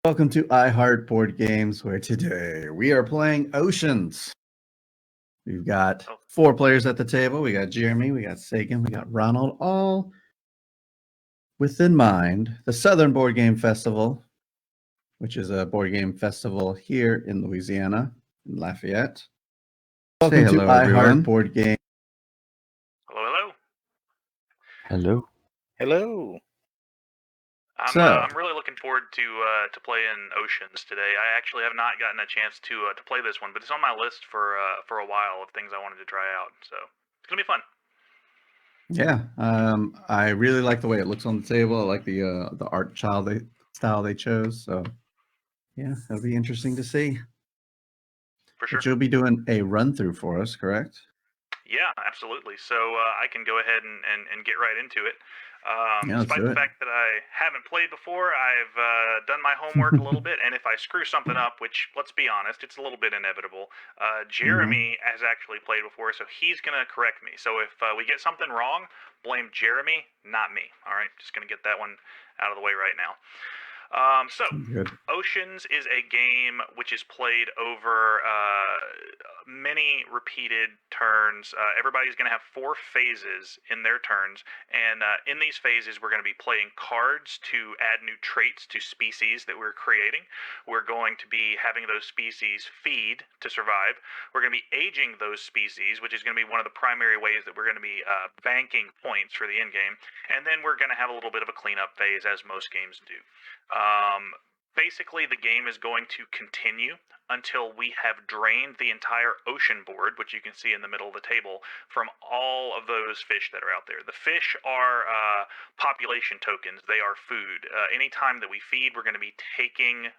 Welcome to iHeart Board Games, where today we are playing Oceans. We've got 4 players at the table. We got Jeremy, we got Sagan, we got Ronald, all within mind the Southern Board Game Festival, which is a board game festival here in Louisiana, in Lafayette. Welcome to iHeart Board Game. Hello. Hello. Hello. I'm really looking forward to playing Oceans today. I actually have not gotten a chance to play this one, but it's on my list for a while of things I wanted to try out. So it's gonna be fun. Yeah, I really like the way it looks on the table. I like the art style they chose. So yeah, it'll be interesting to see. For sure. But you'll be doing a run through for us, correct? Yeah, absolutely. So I can go ahead and get right into it. Despite the fact that I haven't played before, I've done my homework a little bit, and if I screw something up, which, let's be honest, it's a little bit inevitable, Jeremy has actually played before, so he's going to correct me. So if we get something wrong, blame Jeremy, not me. All right, just going to get that one out of the way right now. Oceans is a game which is played over many repeated turns. Everybody's going to have 4 phases in their turns, and in these phases we're going to be playing cards to add new traits to species that we're creating. We're going to be having those species feed to survive. We're going to be aging those species, which is going to be one of the primary ways that we're going to be banking points for the end game, and then we're going to have a little bit of a cleanup phase, as most games do. Basically, the game is going to continue until we have drained the entire ocean board, which you can see in the middle of the table, from all of those fish that are out there. The fish are population tokens. They are food. Anytime that we feed, we're going to be taking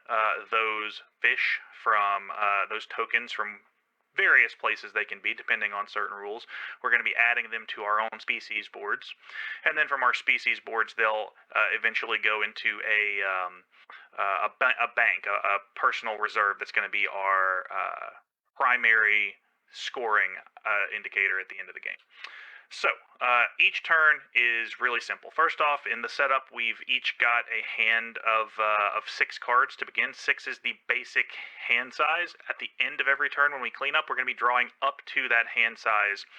those fish from those tokens from various places they can be, depending on certain rules. We're going to be adding them to our own species boards, and then from our species boards, they'll eventually go into a bank, a personal reserve that's going to be our primary scoring indicator at the end of the game. So, each turn is really simple. First off, in the setup, we've each got a hand of 6 cards to begin. 6 is the basic hand size. At the end of every turn when we clean up, we're going to be drawing up to that hand size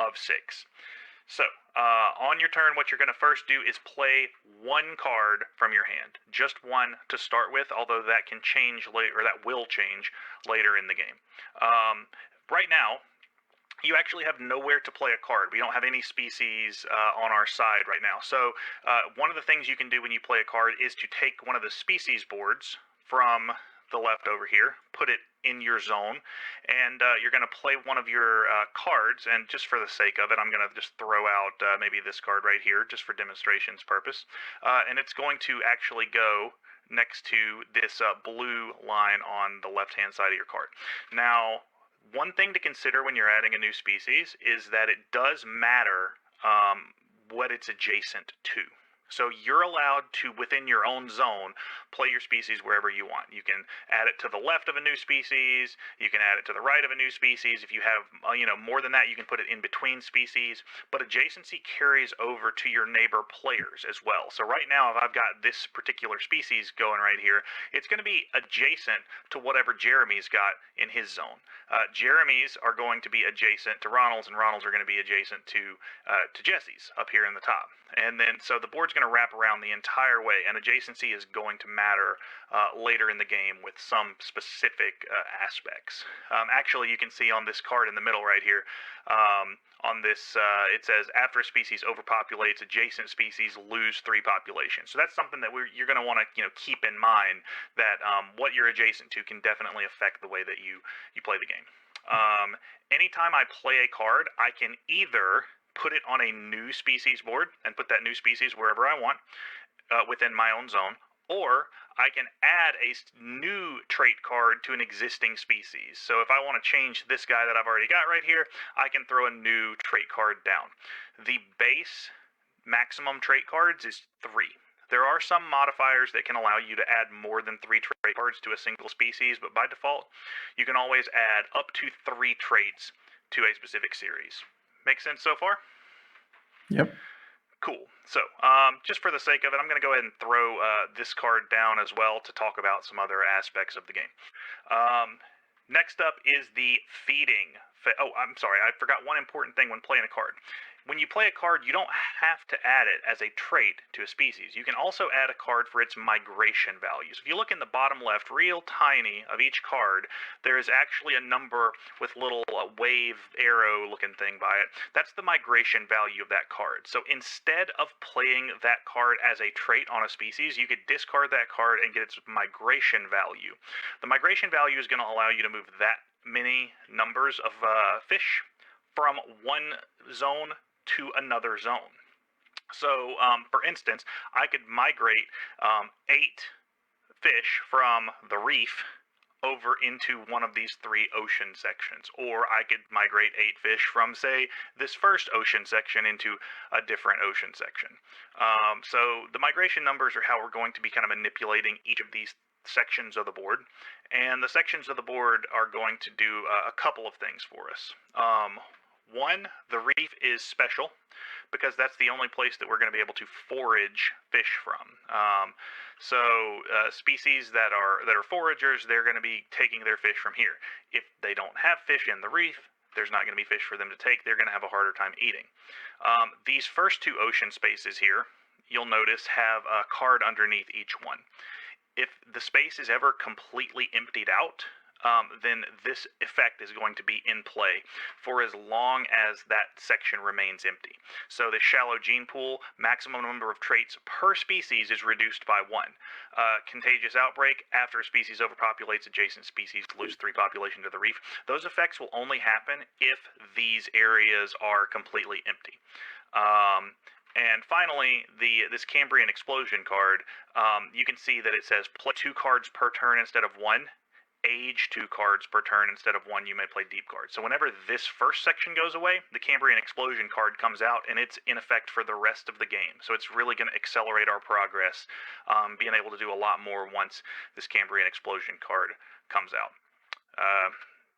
of 6. So, on your turn, what you're going to first do is play 1 card from your hand. Just 1 to start with, although that can change later, or that will change later in the game. Right now, you actually have nowhere to play a card. We don't have any species on our side right now. So one of the things you can do when you play a card is to take one of the species boards from the left over here, put it in your zone, and you're going to play one of your cards, and just for the sake of it, I'm going to just throw out maybe this card right here, just for demonstration's purpose, and it's going to actually go next to this blue line on the left-hand side of your card. Now, one thing to consider when you're adding a new species is that it does matter what it's adjacent to. So you're allowed to, within your own zone, play your species wherever you want. You can add it to the left of a new species. You can add it to the right of a new species. If you have, more than that, you can put it in between species. But adjacency carries over to your neighbor players as well. So right now, if I've got this particular species going right here, it's going to be adjacent to whatever Jeremy's got in his zone. Jeremy's are going to be adjacent to Ronald's, and Ronald's are going to be adjacent to Jesse's up here in the top. And then, so the board's going to wrap around the entire way, and adjacency is going to matter later in the game with some specific aspects. Actually, you can see on this card in the middle right here, on this, it says, after a species overpopulates, adjacent species lose 3 population. So that's something that you're going to want to keep in mind, that what you're adjacent to can definitely affect the way that you play the game. Anytime I play a card, I can either put it on a new species board and put that new species wherever I want within my own zone, or I can add a new trait card to an existing species. So if I want to change this guy that I've already got right here, I can throw a new trait card down. The base maximum trait cards is 3. There are some modifiers that can allow you to add more than 3 trait cards to a single species, but by default, you can always add up to 3 traits to a specific series. Make sense so far? Yep. Cool. So, just for the sake of it, I'm going to go ahead and throw this card down as well to talk about some other aspects of the game. Next up is the feeding. Oh, I'm sorry. I forgot one important thing when playing a card. When you play a card, you don't have to add it as a trait to a species. You can also add a card for its migration values. If you look in the bottom left, real tiny of each card, there is actually a number with little wave arrow looking thing by it. That's the migration value of that card. So instead of playing that card as a trait on a species, you could discard that card and get its migration value. The migration value is going to allow you to move that many numbers of fish from one zone to another zone. So, for instance, I could migrate 8 fish from the reef over into one of these 3 ocean sections, or I could migrate 8 fish from, say, this first ocean section into a different ocean section. So the migration numbers are how we're going to be kind of manipulating each of these sections of the board, and the sections of the board are going to do a couple of things for us. One, the reef is special because that's the only place that we're going to be able to forage fish from. Species that are foragers, they're going to be taking their fish from here. If they don't have fish in the reef, there's not going to be fish for them to take. They're going to have a harder time eating. These first 2 ocean spaces here, you'll notice, have a card underneath each one. If the space is ever completely emptied out, then this effect is going to be in play for as long as that section remains empty. So the shallow gene pool, maximum number of traits per species is reduced by 1. Contagious outbreak, after a species overpopulates, adjacent species lose 3 population to the reef. Those effects will only happen if these areas are completely empty. And finally, this Cambrian Explosion card, you can see that it says play 2 cards per turn instead of 1. Age 2 cards per turn instead of 1, you may play deep cards. So whenever this first section goes away, the Cambrian Explosion card comes out, and it's in effect for the rest of the game. So it's really going to accelerate our progress, being able to do a lot more once this Cambrian Explosion card comes out.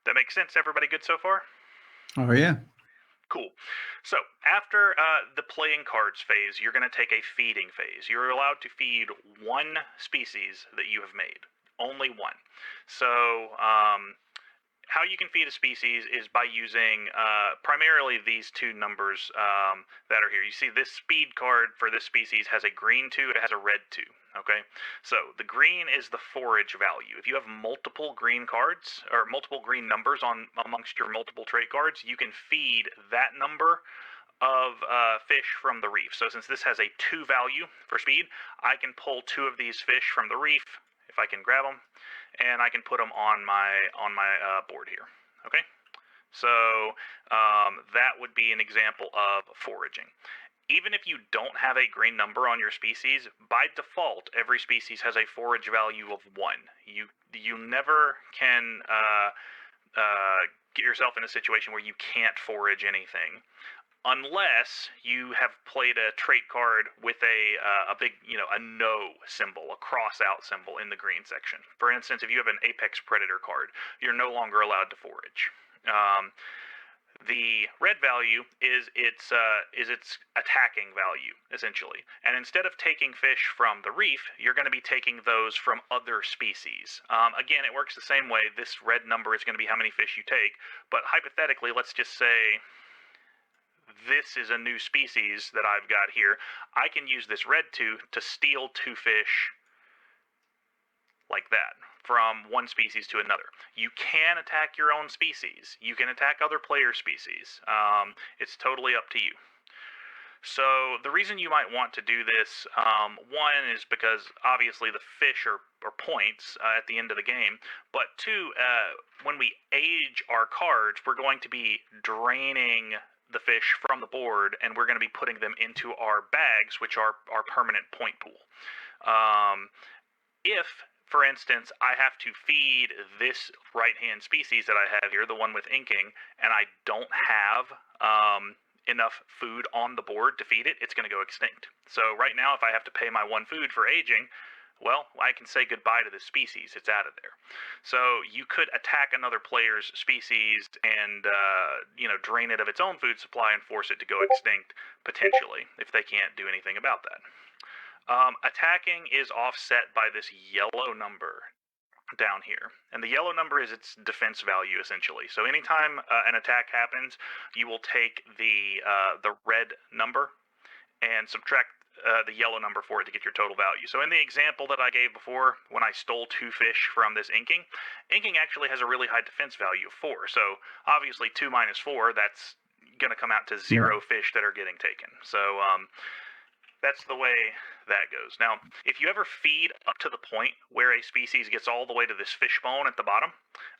That makes sense? Everybody good so far? Oh, yeah. Cool. So after the playing cards phase, you're going to take a feeding phase. You're allowed to feed 1 species that you have made. Only 1. So how you can feed a species is by using primarily these 2 numbers that are here. You see this speed card for this species has a green 2, it has a red 2. Okay, so the green is the forage value. If you have multiple green cards or multiple green numbers amongst your multiple trait cards, you can feed that number of fish from the reef. So since this has a 2 value for speed, I can pull 2 of these fish from the reef if I can grab them, and I can put them on my board here. Okay, so that would be an example of foraging. Even if you don't have a green number on your species, by default, every species has a forage value of 1. You never can get yourself in a situation where you can't forage anything, unless you have played a trait card with a big, a no symbol, a cross-out symbol in the green section. For instance, if you have an Apex Predator card, you're no longer allowed to forage. The red value is its attacking value, essentially. And instead of taking fish from the reef, you're going to be taking those from other species. Again, it works the same way. This red number is going to be how many fish you take. But hypothetically, let's just say this is a new species that I've got here. I can use this red 2 to steal 2 fish like that from one species to another. You can attack your own species. You can attack other player species. It's totally up to you. So the reason you might want to do this, one is because obviously the fish are points at the end of the game, but 2, when we age our cards, we're going to be draining the fish from the board, and we're going to be putting them into our bags, which are our permanent point pool. If, for instance, I have to feed this right-hand species that I have here, the one with inking, and I don't have enough food on the board to feed it, it's going to go extinct. So right now, if I have to pay my 1 food for aging, well, I can say goodbye to the species. It's out of there. So you could attack another player's species and, drain it of its own food supply and force it to go extinct, potentially, if they can't do anything about that. Attacking is offset by this yellow number down here, and the yellow number is its defense value, essentially. So anytime an attack happens, you will take the red number and subtract the yellow number for it to get your total value. So in the example that I gave before, when I stole 2 fish from this inking actually has a really high defense value of 4. So obviously 2 minus 4, that's going to come out to 0 fish that are getting taken. So that's the way that goes. Now, if you ever feed up to the point where a species gets all the way to this fish bone at the bottom,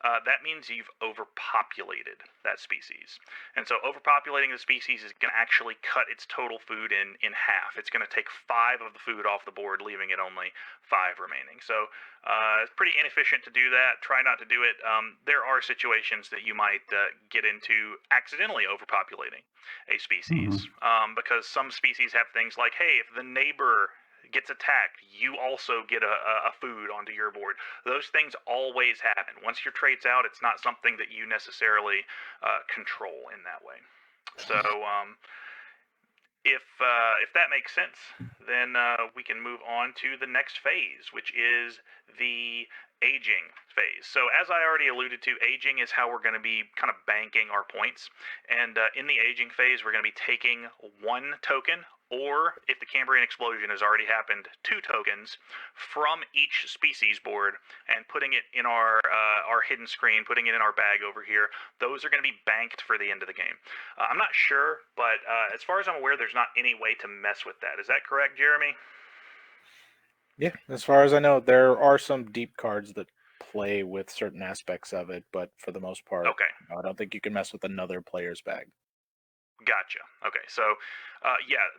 that means you've overpopulated that species. And so overpopulating the species is going to actually cut its total food in half. It's going to take 5 of the food off the board, leaving it only 5 remaining. So it's pretty inefficient to do that. Try not to do it. There are situations that you might get into accidentally overpopulating a species, because some species have things like, hey, if the neighbor gets attacked, you also get a food onto your board. Those things always happen. Once your trade's out, it's not something that you necessarily control in that way. So if that makes sense, then we can move on to the next phase, which is the aging phase. So as I already alluded to, aging is how we're going to be kind of banking our points. And in the aging phase, we're going to be taking 1 token, or if the Cambrian explosion has already happened, 2 tokens from each species board and putting it in our hidden screen, putting it in our bag over here. Those are going to be banked for the end of the game. I'm not sure, but as far as I'm aware, there's not any way to mess with that. Is that correct, Jeremy? Yeah, as far as I know, there are some deep cards that play with certain aspects of it, but for the most part, Okay. I don't think you can mess with another player's bag. Gotcha. Okay, so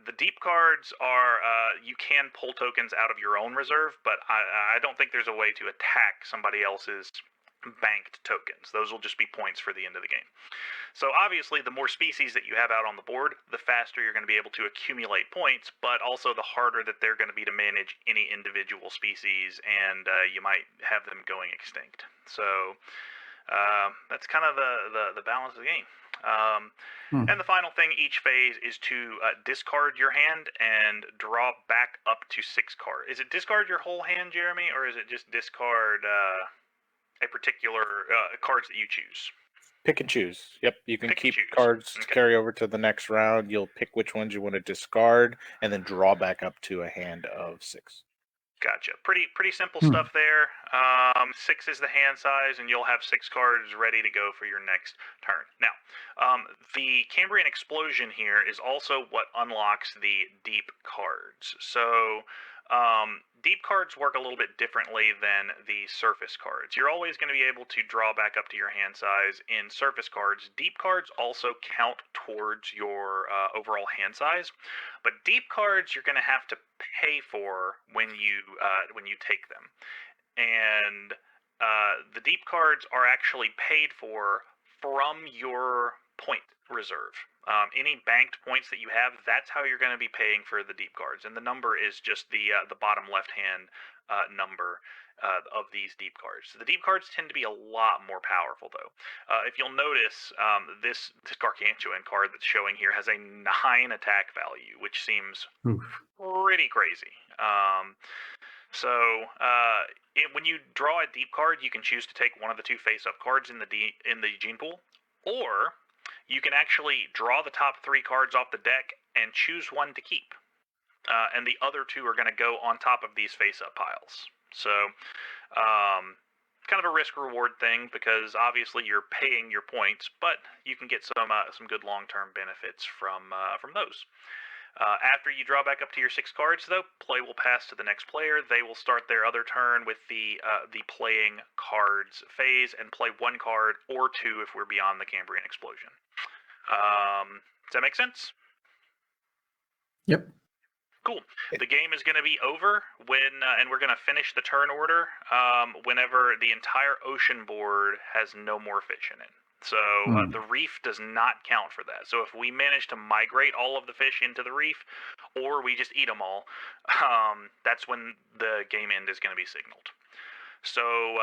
the deep cards are you can pull tokens out of your own reserve, but I don't think there's a way to attack somebody else's banked tokens. Those will just be points for the end of the game. So obviously, the more species that you have out on the board, the faster you're going to be able to accumulate points, but also the harder that they're going to be to manage any individual species, and you might have them going extinct. So that's kind of the balance of the game. And the final thing each phase is to discard your hand and draw back up to 6 cards. Is it discard your whole hand, Jeremy, or is it just discard a particular cards that you choose? Pick and choose. Yep, you can keep cards to carry over to the next round. You'll pick which ones you want to discard, and then draw back up to a hand of 6. Gotcha. Pretty simple stuff there. 6 is the hand size, and you'll have 6 cards ready to go for your next turn. Now, the Cambrian explosion here is also what unlocks the deep cards. So deep cards work a little bit differently than the surface cards. You're always going to be able to draw back up to your hand size in surface cards. Deep cards also count towards your overall hand size, but deep cards you're going to have to pay for when you take them. And the deep cards are actually paid for from your point reserve. Any banked points that you have, that's how you're going to be paying for the deep cards. And the number is just the bottom left-hand number of these deep cards. So the deep cards tend to be a lot more powerful, though. If you'll notice, this Gargantuan card that's showing here has a 9 attack value, which seems pretty crazy. When you draw a deep card, you can choose to take one of the 2 face-up cards in the gene pool, or you can actually draw the top 3 cards off the deck and choose one to keep. And the other 2 are going to go on top of these face-up piles. So, kind of a risk-reward thing, because obviously you're paying your points, but you can get some good long-term benefits from those. After you draw back up to your 6 cards, though, play will pass to the next player. They will start their other turn with the playing cards phase and play 1 card or 2 if we're beyond the Cambrian explosion. Does that make sense? Yep. Cool. The game is going to be over and we're going to finish the turn order whenever the entire ocean board has no more fish in it. So the reef does not count for that. So if we manage to migrate all of the fish into the reef, or we just eat them all, that's when the game end is going to be signaled. So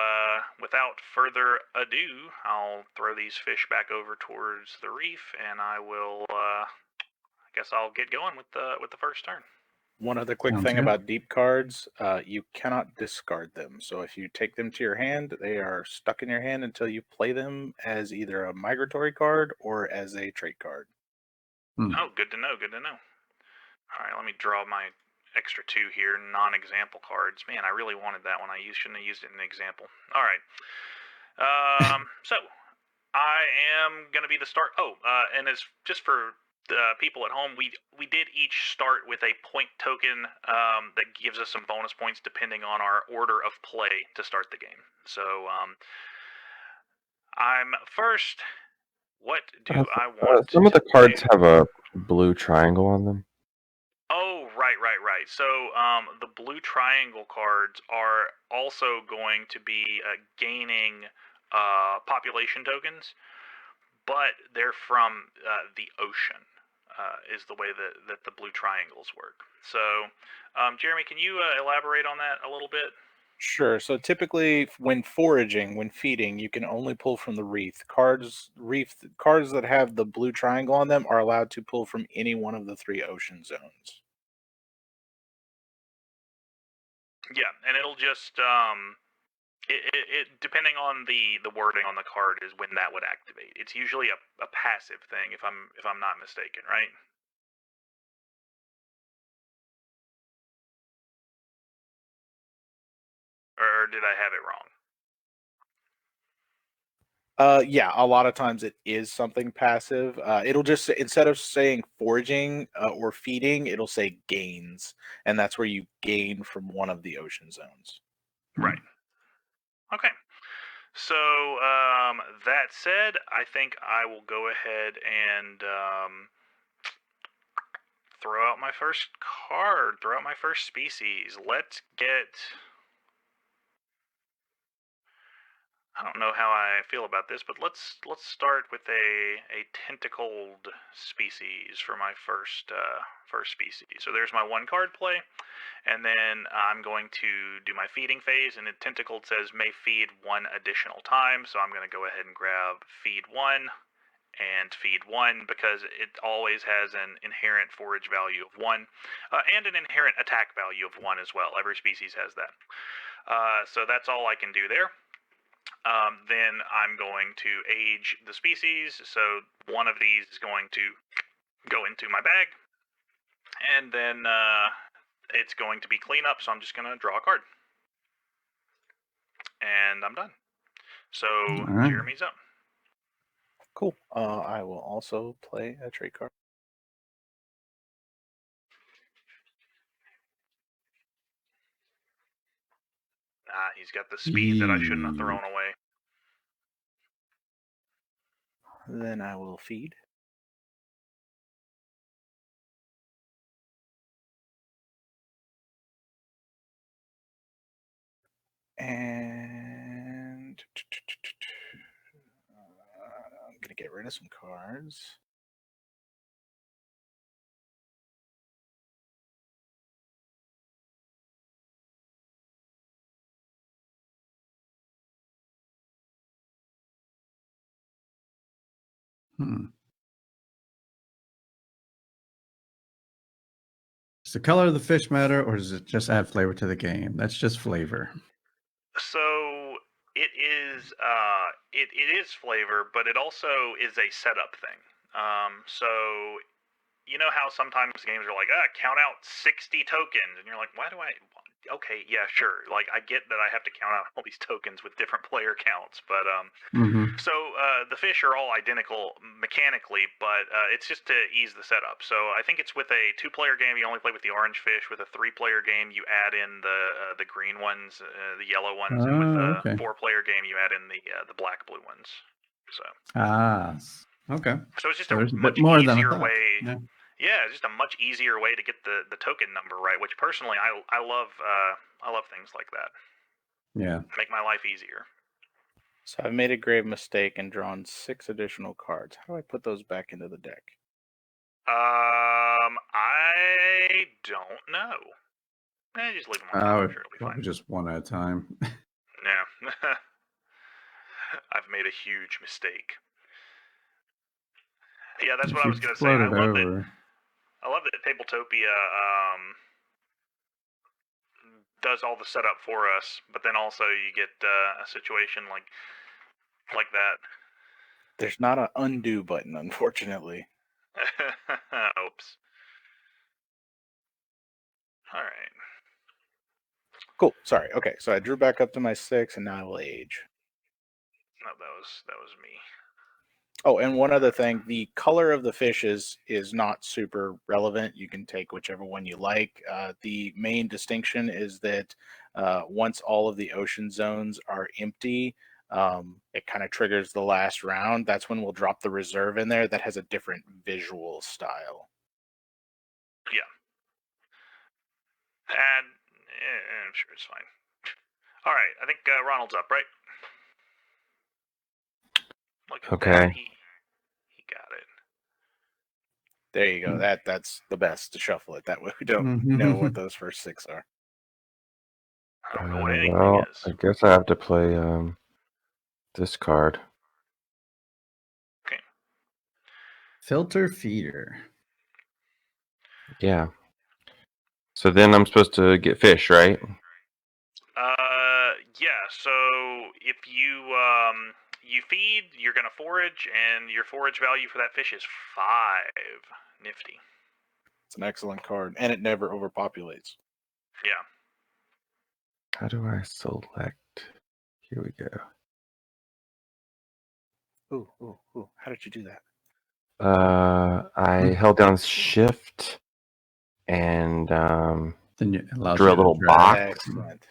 without further ado, I'll throw these fish back over towards the reef, and I will. I guess I'll get going with the first turn. One other quick thing about deep cards, you cannot discard them. So if you take them to your hand, they are stuck in your hand until you play them as either a migratory card or as a trait card. Oh, good to know, good to know. All right, let me draw my extra 2 here, non-example cards. Man, I really wanted that one. I shouldn't have used it in an example. All right. So I am going to be the start. Oh, and as just for people at home, we did each start with a point token that gives us some bonus points depending on our order of play to start the game. So I'm first. What do I want? Some of the cards have a blue triangle on them. Oh, right. So the blue triangle cards are also going to be gaining population tokens, but they're from the ocean. Is the way that the blue triangles work. So, Jeremy, can you elaborate on that a little bit? Sure. So typically, when foraging, when feeding, you can only pull from the reef. Cards that have the blue triangle on them are allowed to pull from any one of the 3 ocean zones. Yeah, and it'll just it depending on the wording on the card is when that would activate. It's usually a passive thing, if I'm not mistaken, right? Or did I have it wrong? Yeah, a lot of times it is something passive. It'll just, instead of saying foraging or feeding, it'll say gains, and that's where you gain from one of the ocean zones. Right. Okay. So that said, I think I will go ahead and throw out my first card. Throw out my first species. Let's get. I don't know how I feel about this, but let's start with a tentacled species for my first species. So there's my 1 card play, and then I'm going to do my feeding phase. And the tentacled says may feed 1 additional time, so I'm going to go ahead and grab feed 1 and feed 1 because it always has an inherent forage value of 1 and an inherent attack value of 1 as well. Every species has that. So that's all I can do there. Then I'm going to age the species. So one of these is going to go into my bag. And then it's going to be cleanup, so I'm just going to draw a card. And I'm done. So Jeremy's up. Cool. I will also play a trait card. He's got the speed that I shouldn't have thrown away. Then I will feed. And I'm going to get rid of some cards. Does the color of the fish matter, or does it just add flavor to the game? That's just flavor. So it is flavor, but it also is a setup thing. So you know how sometimes games are like, count out 60 tokens, and you're like, why do I? Okay, yeah, sure. Like, I get that I have to count out all these tokens with different player counts, but so the fish are all identical mechanically, but it's just to ease the setup. So I think it's with a 2-player game, you only play with the orange fish. With a 3-player game, you add in the green ones, the yellow ones, and with a 4-player game, you add in the black blue ones. So okay. So it's just a much easier way. Yeah, just a much easier way to get the token number right, which personally I love things like that. Yeah. Make my life easier. So I've made a grave mistake and drawn 6 additional cards. How do I put those back into the deck? I don't know. Just leave them on top. I'm sure it'll be Probably fine. just one at a time. Yeah. I've made a huge mistake. Yeah, that's If what I you was gonna say. float I it love that. over. I love that Tabletopia does all the setup for us, but then also you get a situation like that. There's not an undo button, unfortunately. Oops. All right. Cool. Sorry. Okay, so I drew back up to my 6, and now I will age. No, that was me. Oh, and one other thing, the color of the fishes is not super relevant. You can take whichever one you like. The main distinction is that once all of the ocean zones are empty, it kind of triggers the last round. That's when we'll drop the reserve in there that has a different visual style. Yeah. And I'm sure it's fine. All right, I think Ronald's up, right? Look at Okay. that. He got it. There you go. That's the best to shuffle it. That way we don't know what those first 6 are. I don't know what anything Well, is. I guess I have to play this card. Okay. Filter feeder. Yeah. So then I'm supposed to get fish, right? Yeah. So if you feed, you're gonna forage, and your forage value for that fish is 5. Nifty. It's an excellent card, and it never overpopulates. Yeah. How do I select? Here we go. Ooh. How did you do that? I held down Shift and Then it allows drew you a little to drag. box. Excellent.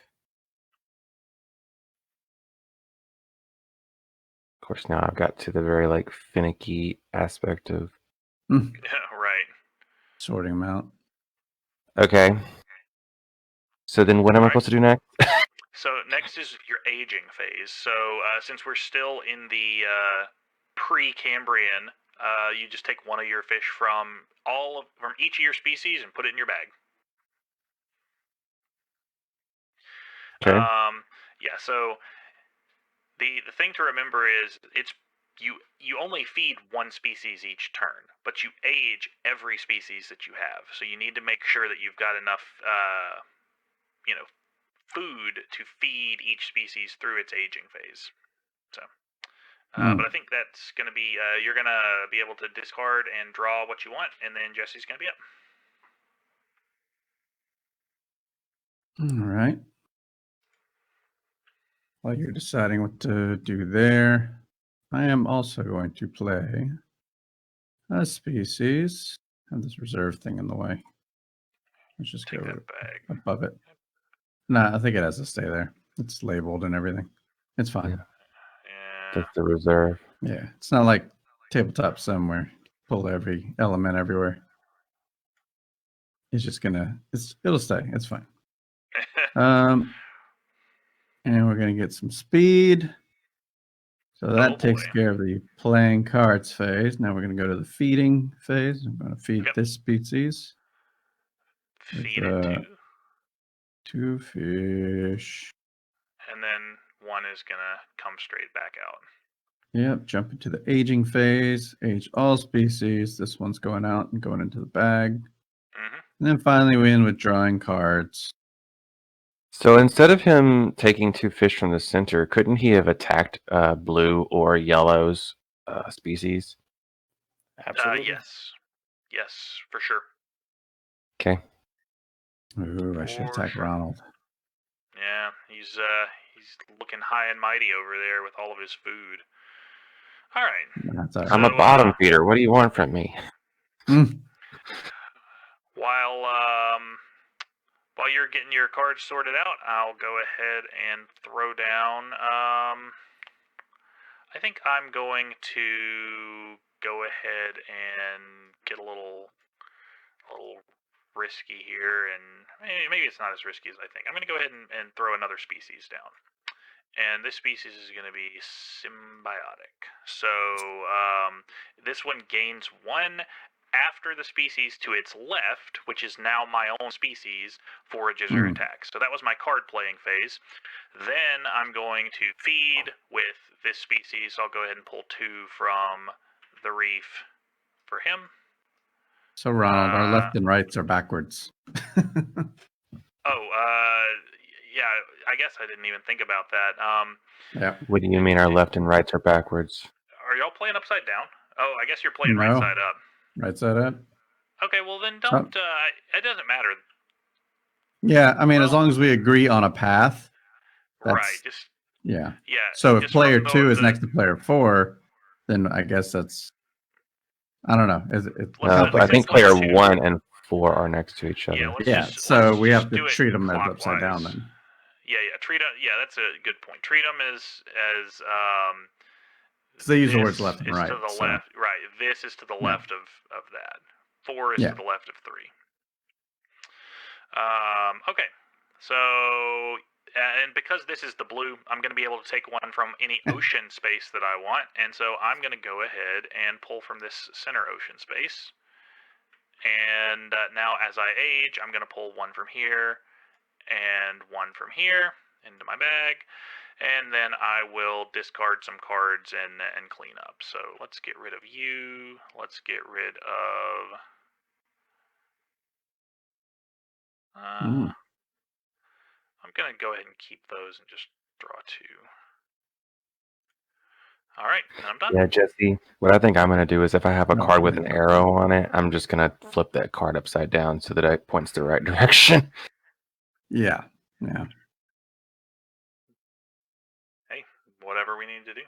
Of course, now I've got to the very finicky aspect of. Right. Sorting them out. Okay. So then, what am I supposed to do next? So next is your aging phase. So since we're still in the pre-Cambrian, you just take one of your fish from each of your species and put it in your bag. Okay. Yeah. So the thing to remember is you only feed one species each turn, but you age every species that you have. So you need to make sure that you've got enough food to feed each species through its aging phase. So, but I think that's going to be you're going to be able to discard and draw what you want, and then Jesse's going to be up. All right. While you're deciding what to do there, I am also going to play a species. Have this reserve thing in the way. Let's just Take go that bag. above it. Nah, I think it has to stay there. It's labeled and everything. It's fine. Yeah. Yeah. That's the reserve. Yeah, it's not like tabletop somewhere. Pull every element everywhere. It's just gonna. It'll stay. It's fine. And we're gonna get some speed. So that takes care of the playing cards phase. Now we're gonna go to the feeding phase. I'm gonna feed this species. Feed it 2 fish. and then one is gonna come straight back out. Yep, jump into the aging phase. Age all species. This one's going out and going into the bag. Mm-hmm. And then finally we end with drawing cards. So instead of him taking 2 fish from the center, couldn't he have attacked blue or yellow's species? Absolutely. Yes, for sure. Okay. Ooh, I should attack Ronald. Yeah, he's looking high and mighty over there with all of his food. All right. I'm a bottom feeder. What do you want from me? While you're getting your cards sorted out, I'll go ahead and throw down. I think I'm going to go ahead and get a little risky here, and maybe it's not as risky as I think. I'm going to go ahead and throw another species down, And this species is going to be symbiotic. So this one gains 1 after the species to its left, which is now my own species, forages or attacks. So that was my card playing phase. Then I'm going to feed with this species. So I'll go ahead and pull 2 from the reef for him. So Ronald, our left and rights are backwards. Yeah, I guess I didn't even think about that. Yeah. What do you mean our left and rights are backwards? Are y'all playing upside down? Oh, I guess you're playing right side up. Right side up. Okay, well then don't. It doesn't matter. Yeah, I mean, as long as we agree on a path. Right. Just. Yeah. Yeah. So if player 2 is next to player 4, then I guess that's. I don't know. I think player 1 and 4 are next to each other. So we have to treat them as upside down then. Yeah. Treat them. Yeah, that's a good point. Treat them as they use the words left and right. To the left. Right. This is to the left of that. 4 is to the left of 3. Okay. So, and because this is the blue, I'm going to be able to take 1 from any ocean space that I want. And so I'm going to go ahead and pull from this center ocean space. And now as I age, I'm going to pull 1 from here and 1 from here into my bag. And then I will discard some cards and clean up. So let's get rid of you. Let's get rid of... I'm going to go ahead and keep those and just draw 2. All right, and I'm done. Yeah, Jesse, what I think I'm going to do is if I have a card with an arrow on it, I'm just going to flip that card upside down so that it points the right direction. Yeah. Hey, whatever we need to do.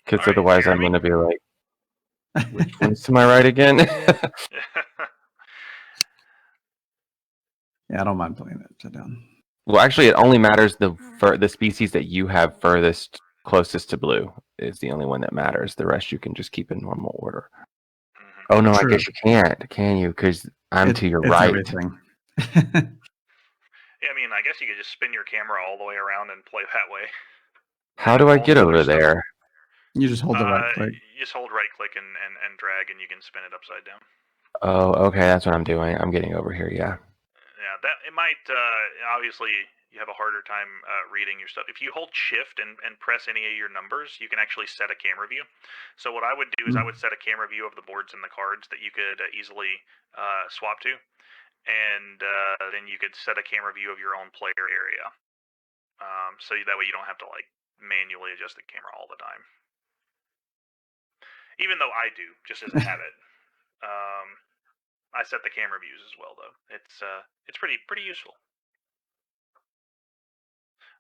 Because otherwise I'm going to be like, which one's to my right again? Yeah, I don't mind playing it upside down. Well, actually, it only matters the species that you have closest to blue is the only one that matters. The rest you can just keep in normal order. Mm-hmm. Oh no, true. I guess you can't, can you? Because I'm to your right. Everything. Yeah, I mean, I guess you could just spin your camera all the way around and play that way. How do I get over there? You just hold the right click. You just hold right click and drag, and you can spin it upside down. Oh, okay, that's what I'm doing. I'm getting over here, yeah. Yeah, that it might obviously you have a harder time reading your stuff. If you hold shift and press any of your numbers, you can actually set a camera view. So what I would do is I would set a camera view of the boards and the cards that you could easily swap to, and then you could set a camera view of your own player area. So that way you don't have to like manually adjust the camera all the time. Even though I do, just as a habit. I set the camera views as well, though. It's pretty useful.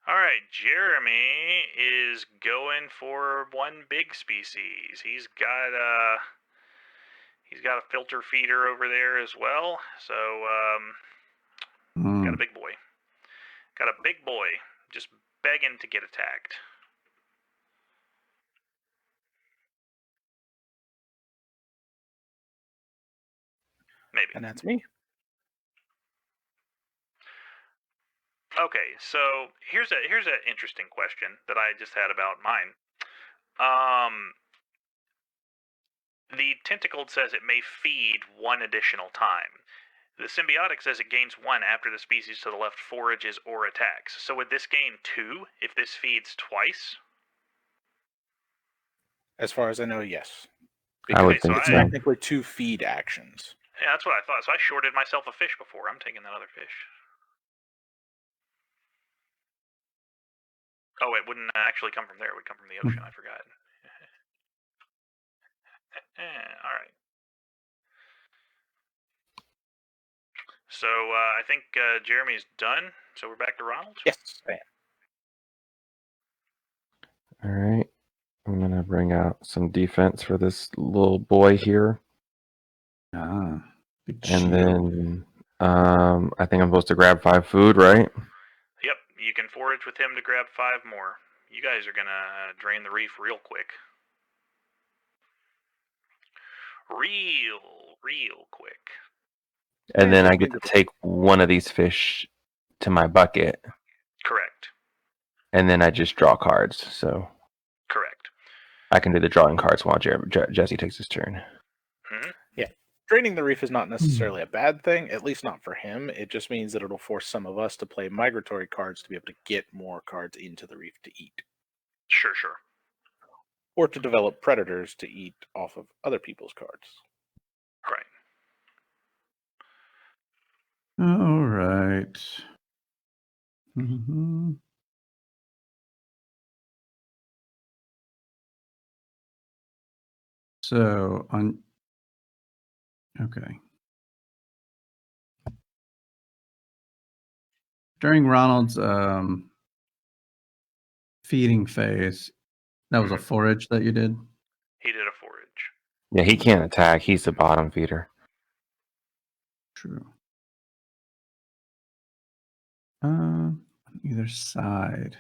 All right, Jeremy is going for 1 big species. He's got a filter feeder over there as well. So got a big boy. Got a big boy just begging to get attacked. Maybe. And that's me. Okay, so here's an interesting question that I just had about mine. The tentacled says it may feed 1 additional time. The symbiotic says it gains 1 after the species to the left forages or attacks. So would this gain 2 if this feeds twice? As far as I know, yes. I would think it's technically 2 feed actions. Yeah, that's what I thought. So I shorted myself a fish before. I'm taking that other fish. Oh, it wouldn't actually come from there. It would come from the ocean. I forgot. All right. So I think Jeremy's done. So we're back to Ronald? Yes, I am. All right. I'm going to bring out some defense for this little boy here. And then I think I'm supposed to grab 5 food, right? Yep, you can forage with him to grab 5 more. You guys are going to drain the reef real quick. Real quick. And then I get to take 1 of these fish to my bucket. Correct. and then I just draw cards. So Correct. I can do the drawing cards while Jesse takes his turn. Mm-hmm. Yeah. Draining the reef is not necessarily a bad thing, at least not for him. It just means that it'll force some of us to play migratory cards to be able to get more cards into the reef to eat. Sure. Or to develop predators to eat off of other people's cards. Right. All right. Mm-hmm. So okay. During Ronald's feeding phase, that was a forage that you did? He did a forage. Yeah, he can't attack. He's the bottom feeder. True. On either side.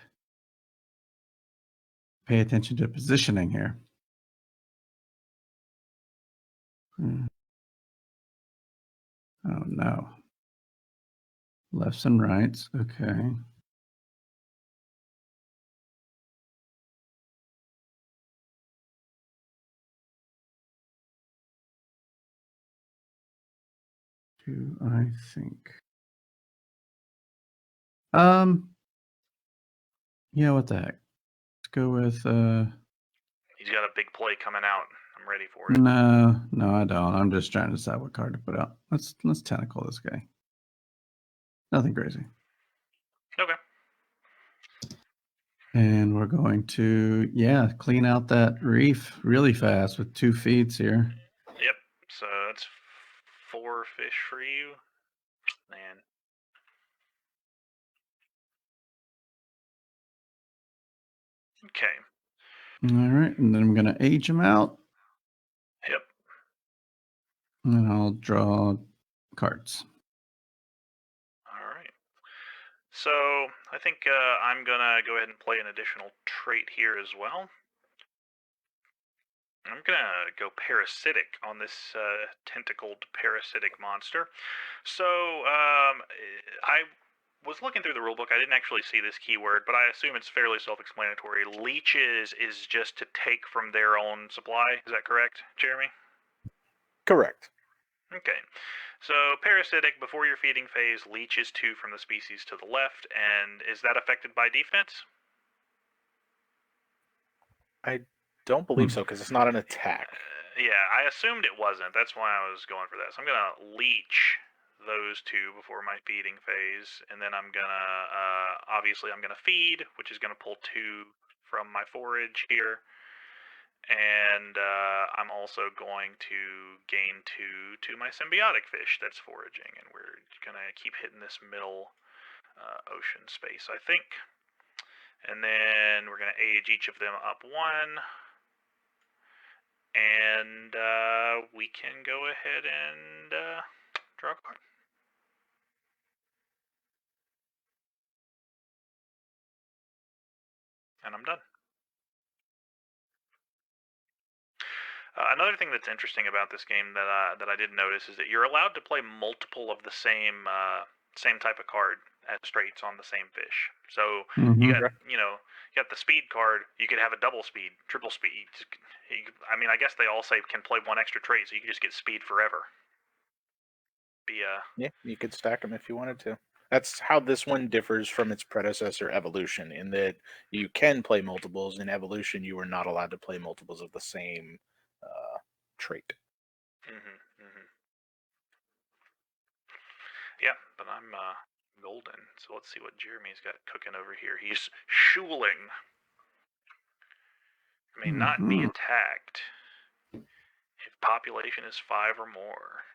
Pay attention to positioning here. Oh no. Lefts and rights. Okay. Do I think? Yeah, what the heck? Let's go with He's got a big play coming out. I'm ready for it. No, I don't. I'm just trying to decide what card to put out. Let's tentacle this guy. Nothing crazy. Okay. And we're going to, clean out that reef really fast with 2 feeds here. Yep. So that's 4 fish for you. Man. Okay. All right. And then I'm going to age him out. Yep. And I'll draw cards. All right. So I think I'm going to go ahead and play an additional trait here as well. I'm going to go parasitic on this tentacled parasitic monster. So I was looking through the rulebook. I didn't actually see this keyword, but I assume it's fairly self-explanatory. Leeches is just to take from their own supply. Is that correct, Jeremy? Correct. Okay. So parasitic, before your feeding phase, leeches 2 from the species to the left, and is that affected by defense? I don't believe so, because it's not an attack. Yeah, I assumed it wasn't. That's why I was going for that. So I'm going to leech those 2 before my feeding phase, and then I'm going to, obviously I'm going to feed, which is going to pull 2 from my forage here. And I'm also going to gain 2 to my symbiotic fish that's foraging, and we're going to keep hitting this middle ocean space, I think. And then we're going to age each of them up 1. And we can go ahead and draw a card. And I'm done. Another thing that's interesting about this game that I did notice is that you're allowed to play multiple of the same type of card as traits on the same fish. So you got the speed card. You could have a double speed, triple speed. I mean, I guess they all say can play 1 extra trait, so you can just get speed forever. Yeah, you could stack them if you wanted to. That's how this one differs from its predecessor, Evolution, in that you can play multiples. In Evolution, you were not allowed to play multiples of the same trait. Yeah, but I'm golden. So let's see what Jeremy's got cooking over here. He's shooling. May not be attacked if population is 5 or more.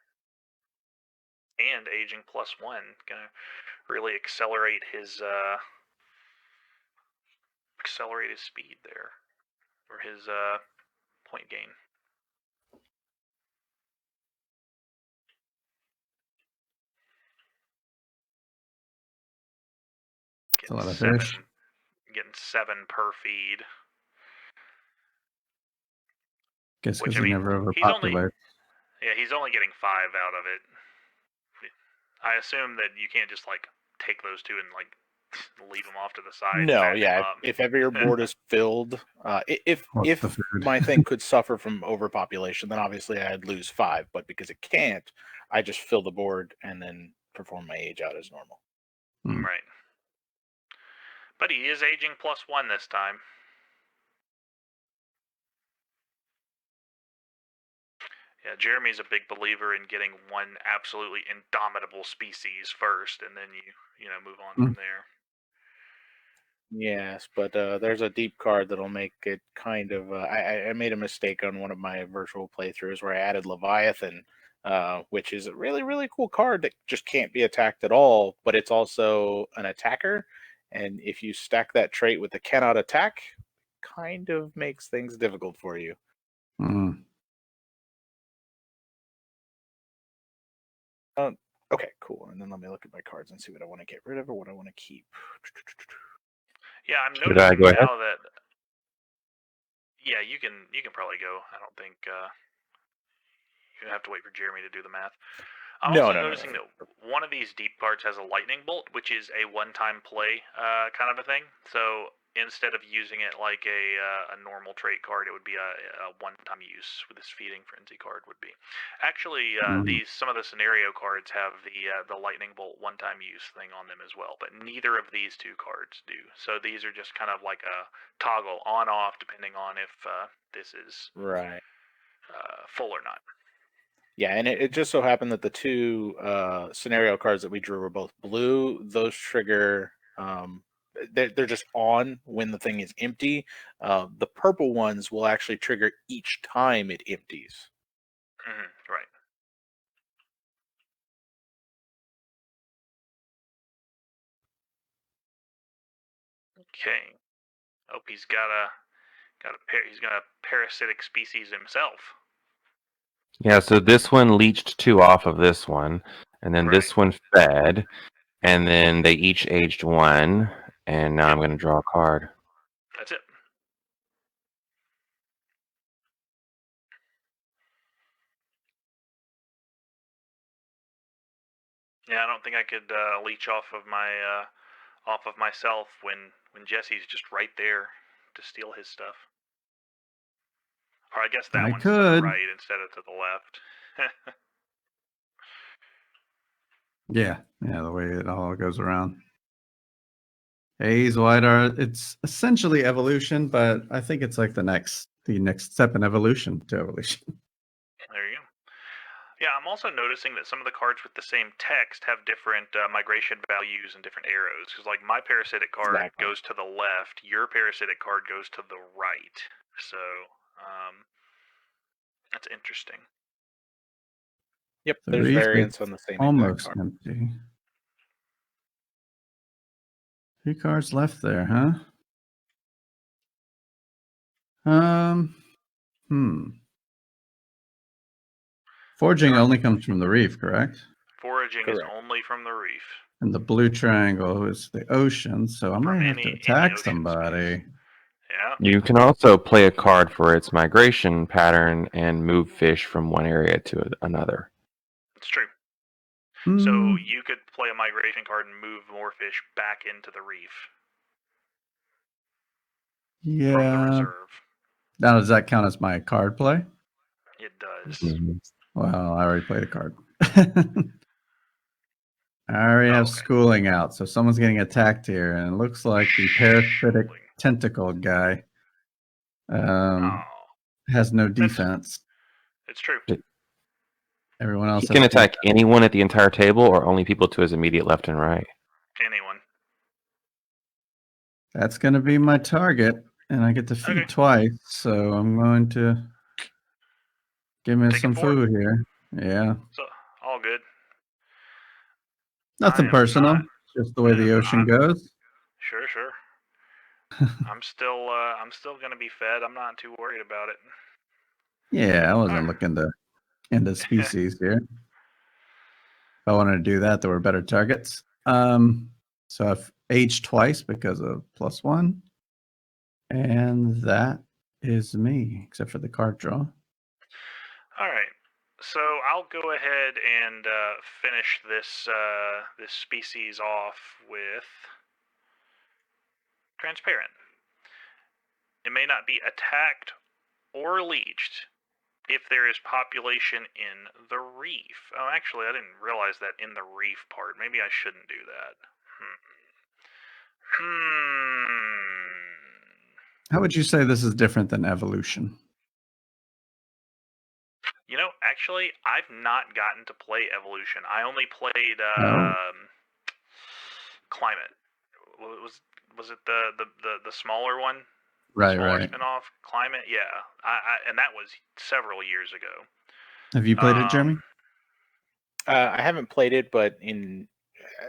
And aging +1, gonna really accelerate his speed there, or his point gain. That's a lot of fish. Getting 7 per feed. Guess because he never overpopulates. He's only getting 5 out of it. I assume that you can't just like take those 2 and like leave them off to the side. No, yeah. If ever your board is filled, if my thing could suffer from overpopulation, then obviously I'd lose 5. But because it can't, I just fill the board and then perform my age out as normal. Right. But he is aging +1 this time. Yeah, Jeremy's a big believer in getting one absolutely indomitable species first, and then you move on from there. Yes, but there's a deep card that'll make it kind of. I made a mistake on one of my virtual playthroughs where I added Leviathan, which is a really, really cool card that just can't be attacked at all, but it's also an attacker. And if you stack that trait with the cannot attack, kind of makes things difficult for you. Okay, cool. And then let me look at my cards and see what I want to get rid of or what I want to keep. Yeah, I'm noticing now that. Yeah, you can probably go. I don't think you have to wait for Jeremy to do the math. I'm also noticing that one of these deep cards has a lightning bolt, which is a one-time play kind of a thing. So instead of using it like a normal trait card, it would be a one-time use with this feeding frenzy card would be. Actually, some of the scenario cards have the lightning bolt one-time use thing on them as well, but neither of these two cards do. So these are just kind of like a toggle on-off depending on if this is full or not. Yeah, and it just so happened that the two scenario cards that we drew were both blue. Those trigger, they're just on when the thing is empty. The purple ones will actually trigger each time it empties. Right. Okay. Hope he's got a parasitic species himself. Yeah, so this one leached 2 off of this one, and then this one fed, and then they each aged 1, and now I'm going to draw a card. That's it. Yeah, I don't think I could leech off of myself when Jesse's just right there to steal his stuff. Or I guess that one's to the right instead of to the left. Yeah, the way it all goes around. Haze, white art, it's essentially evolution, but I think it's like the next step in evolution to evolution. There you go. Yeah, I'm also noticing that some of the cards with the same text have different migration values and different arrows. Because, like, my parasitic card goes to the left, your parasitic card goes to the right. So, that's interesting. Yep, there's variants on the same almost empty. 2 cards left there, huh? Foraging only comes from the reef, correct? Foraging is only from the reef. And the blue triangle is the ocean, so I might have to attack somebody. Yeah. You can also play a card for its migration pattern and move fish from one area to another. It's true. So you could play a migration card and move more fish back into the reef. Yeah. From the reserve. Now, does that count as my card play? It does. Well, I already played a card. I already have schooling out, so someone's getting attacked here, and it looks like the parasitic tentacle guy has no defense. It's true. Everyone else he can attack anyone at the entire table, or only people to his immediate left and right. Anyone. That's going to be my target, and I get to feed twice, so I'm going to give me some food here. Yeah. So, all good. Nothing personal, just the way the ocean goes. Sure. I'm still going to be fed. I'm not too worried about it. Yeah, I wasn't looking to end a species here. If I wanted to do that, there were better targets. So I've aged twice because of +1. And that is me, except for the card draw. All right. So I'll go ahead and finish this species off with transparent. It may not be attacked or leached if there is population in the reef. Oh, actually, I didn't realize that in the reef part. Maybe I shouldn't do that. How would you say this is different than evolution? You know, actually, I've not gotten to play evolution. I only played climate. Was it the smaller one? Right, Smaller right. spinoff, climate. Yeah, and that was several years ago. Have you played it, Jeremy? I haven't played it, but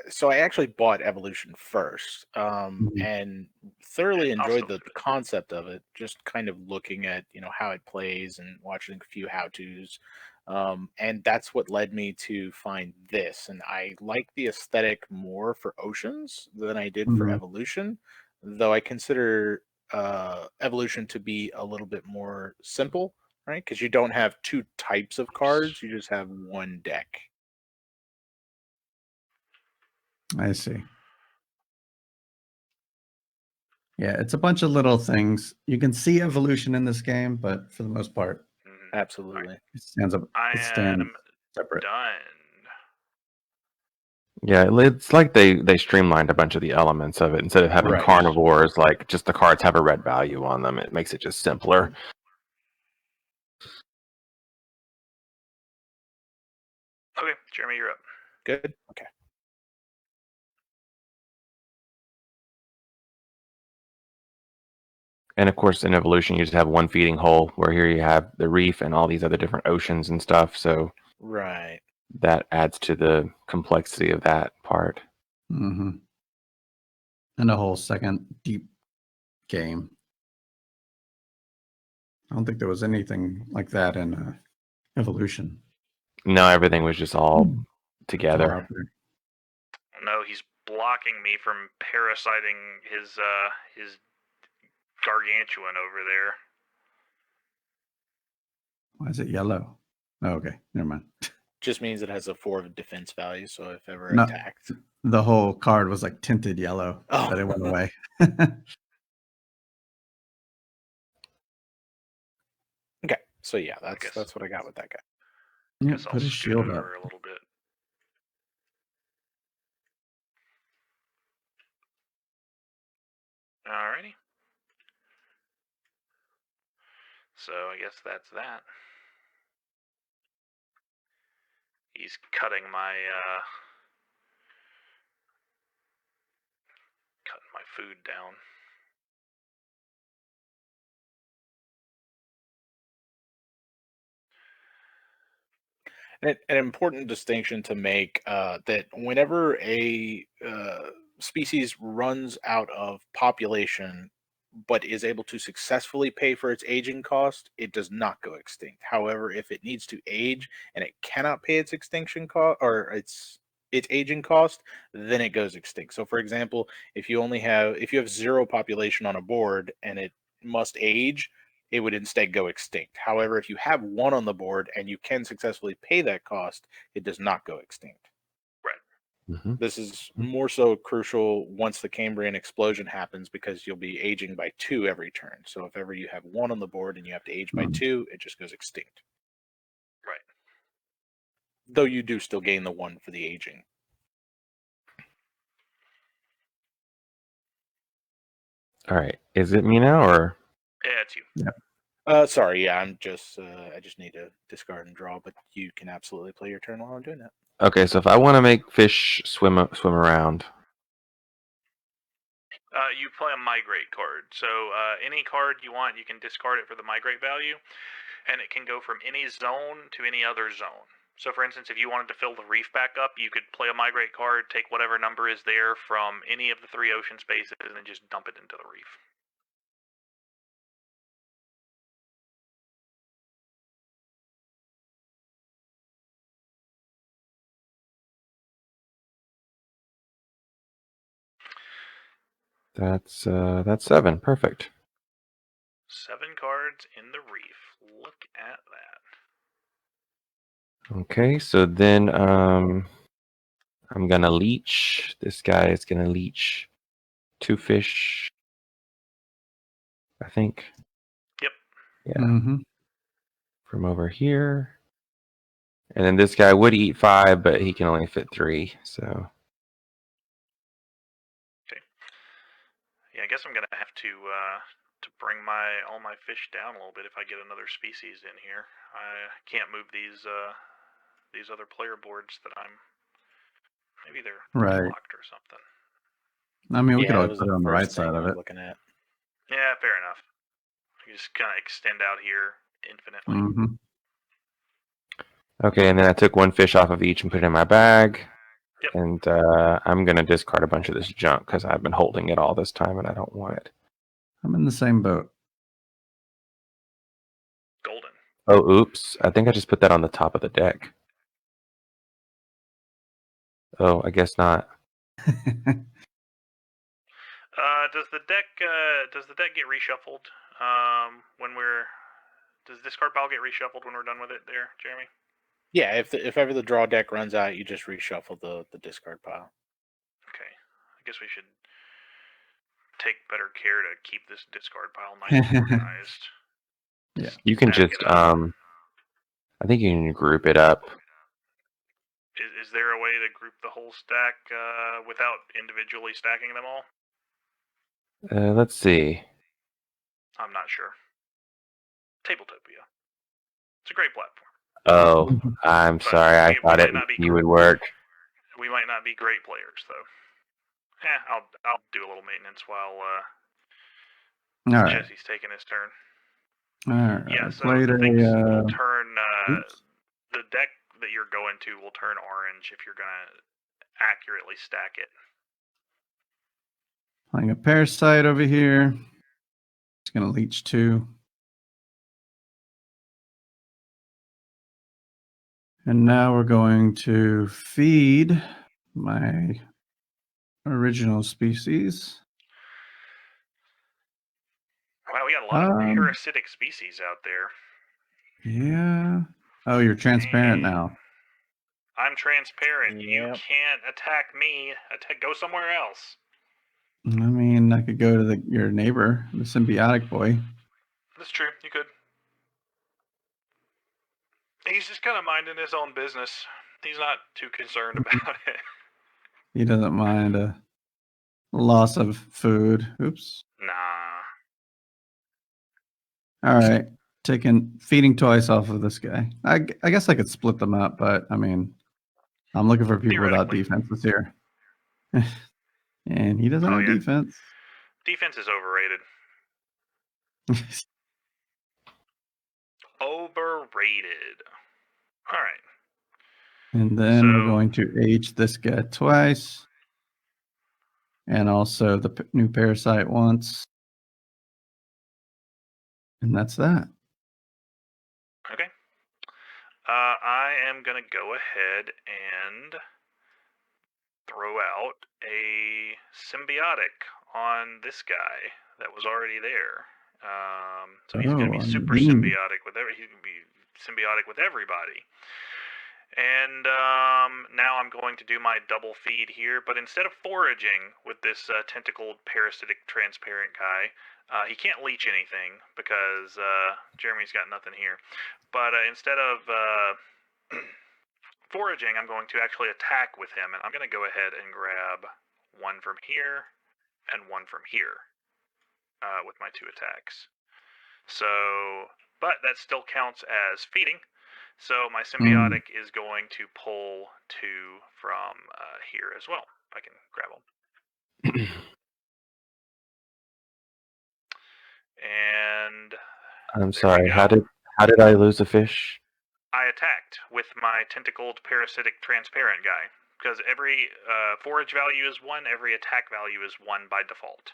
so I actually bought Evolution first, and thoroughly enjoyed the concept of it. Just kind of looking at how it plays and watching a few how-tos, and that's what led me to find this. And I like the aesthetic more for Oceans than I did for Evolution, though I consider Evolution to be a little bit more simple, right? Because you don't have two types of cards; you just have one deck. I see. Yeah, it's a bunch of little things. You can see evolution in this game, but for the most part, absolutely, it stands up. It stands separate. Done. Yeah, it's like they streamlined a bunch of the elements of it. Instead of having carnivores, like just the cards have a red value on them. It makes it just simpler. Okay, Jeremy, you're up. Good. Okay. And of course, in Evolution, you just have one feeding hole, where here you have the reef and all these other different oceans and stuff. So that adds to the complexity of that part. And a whole second deep game. I don't think there was anything like that in Evolution. No, everything was just all together. No, he's blocking me from parasiting his gargantuan over there. Why is it yellow? Oh, okay, never mind. Just means it has a 4 of defense value, so if ever attacked. The whole card was like tinted yellow, but it went away. Okay, so yeah, that's what I got with that guy. Yeah, put his shield up. A little bit. Alrighty. So I guess that's that. He's cutting my food down. An important distinction to make that whenever a species runs out of population but is able to successfully pay for its aging cost, it does not go extinct. However, if it needs to age and it cannot pay its extinction cost or its aging cost, then it goes extinct. So for example, if you have 0 population on a board and it must age, it would instead go extinct. However, if you have 1 on the board and you can successfully pay that cost, it does not go extinct. Right. This is more so crucial once the Cambrian explosion happens, because you'll be aging by 2 every turn. So if ever you have 1 on the board and you have to age by 2, it just goes extinct. Right. Though you do still gain the 1 for the aging. All right. Is it me now, or? Yeah, it's you. Yeah. Sorry, yeah, I just need to discard and draw, but you can absolutely play your turn while I'm doing that. Okay, so if I want to make fish swim around. You play a migrate card. So any card you want, you can discard it for the migrate value, and it can go from any zone to any other zone. So for instance, if you wanted to fill the reef back up, you could play a migrate card, take whatever number is there from any of the 3 ocean spaces, and then just dump it into the reef. That's 7. Perfect. 7 cards in the reef. Look at that. Okay, so then I'm gonna leech. This guy is gonna leech 2 fish I think. Yep. Yeah. Mm-hmm. From over here. And then this guy would eat 5, but he can only fit 3, so. Okay. Yeah, I guess I'm gonna have to bring all my fish down a little bit if I get another species in here. I can't move these other player boards that I'm. Maybe they're locked or something. I mean, we could that always was put it the on the right first thing side I of was it. looking at. Yeah, fair enough. You just kind of extend out here infinitely. Mm-hmm. Okay, and then I took 1 fish off of each and put it in my bag. Yep. And I'm going to discard a bunch of this junk because I've been holding it all this time and I don't want it. I'm in the same boat. Golden. Oh, oops. I think I just put that on the top of the deck. Oh, I guess not. Does the deck get reshuffled when we're? Does discard pile get reshuffled when we're done with it, there, Jeremy? Yeah, if ever the draw deck runs out, you just reshuffle the discard pile. Okay, I guess we should take better care to keep this discard pile nice and organized. Yeah, you can Stack just it up. I think you can group it up. Is there a way to group the whole stack without individually stacking them all? Let's see. I'm not sure. Tabletopia. It's a great platform. Oh, I'm sorry. I thought you would work. We might not be great players, though. I'll do a little maintenance while all right. Jesse's taking his turn. All right. Yeah, so things will turn. The deck that you're going to will turn orange if you're gonna accurately stack it. Playing a parasite over here. It's gonna leech 2. And now we're going to feed my original species. Wow, we got a lot of parasitic species out there. Yeah. Oh, you're transparent now. I'm transparent. Yep. You can't attack me. Go somewhere else. I mean, I could go to your neighbor, the symbiotic boy. That's true. You could. He's just kind of minding his own business. He's not too concerned about it. He doesn't mind a loss of food. Oops. Nah. All right. Feeding twice off of this guy. I guess I could split them up, but I mean, I'm looking for people without defenses here. And he doesn't have defense. Defense is overrated. Overrated. All right. And then we're going to age this guy twice. And also the new parasite once. And that's that. Okay. I am going to go ahead and throw out a symbiotic on this guy that was already there. So he's going to be super symbiotic with he can be symbiotic with everybody. And now I'm going to do my double feed here, but instead of foraging with this tentacled parasitic transparent guy, he can't leech anything because Jeremy's got nothing here. But instead of foraging, I'm going to actually attack with him, and I'm going to go ahead and grab 1 from here and 1 from here with my 2 attacks. So, but that still counts as feeding. So my symbiotic is going to pull 2 from here as well. If I can grab them. And I'm sorry. How did I lose a fish? I attacked with my tentacled parasitic transparent guy because every forage value is 1, every attack value is 1 by default.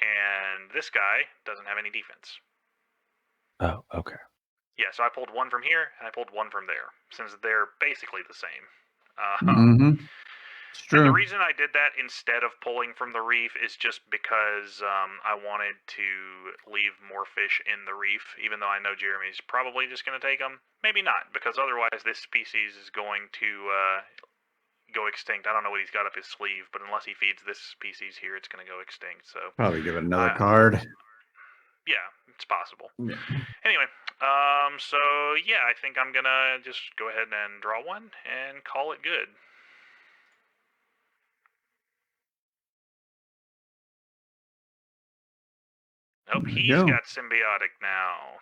And this guy doesn't have any defense. Oh, okay. Yeah, so I pulled 1 from here, and I pulled 1 from there, since they're basically the same. It's true. And the reason I did that instead of pulling from the reef is just because I wanted to leave more fish in the reef, even though I know Jeremy's probably just going to take them. Maybe not, because otherwise this species is going to go extinct. I don't know what he's got up his sleeve, but unless he feeds this species here, it's going to go extinct. So probably give it another card. Yeah, it's possible. Yeah. Anyway, so yeah, I think I'm gonna just go ahead and draw one and call it good. Nope, There you he's go. got symbiotic now.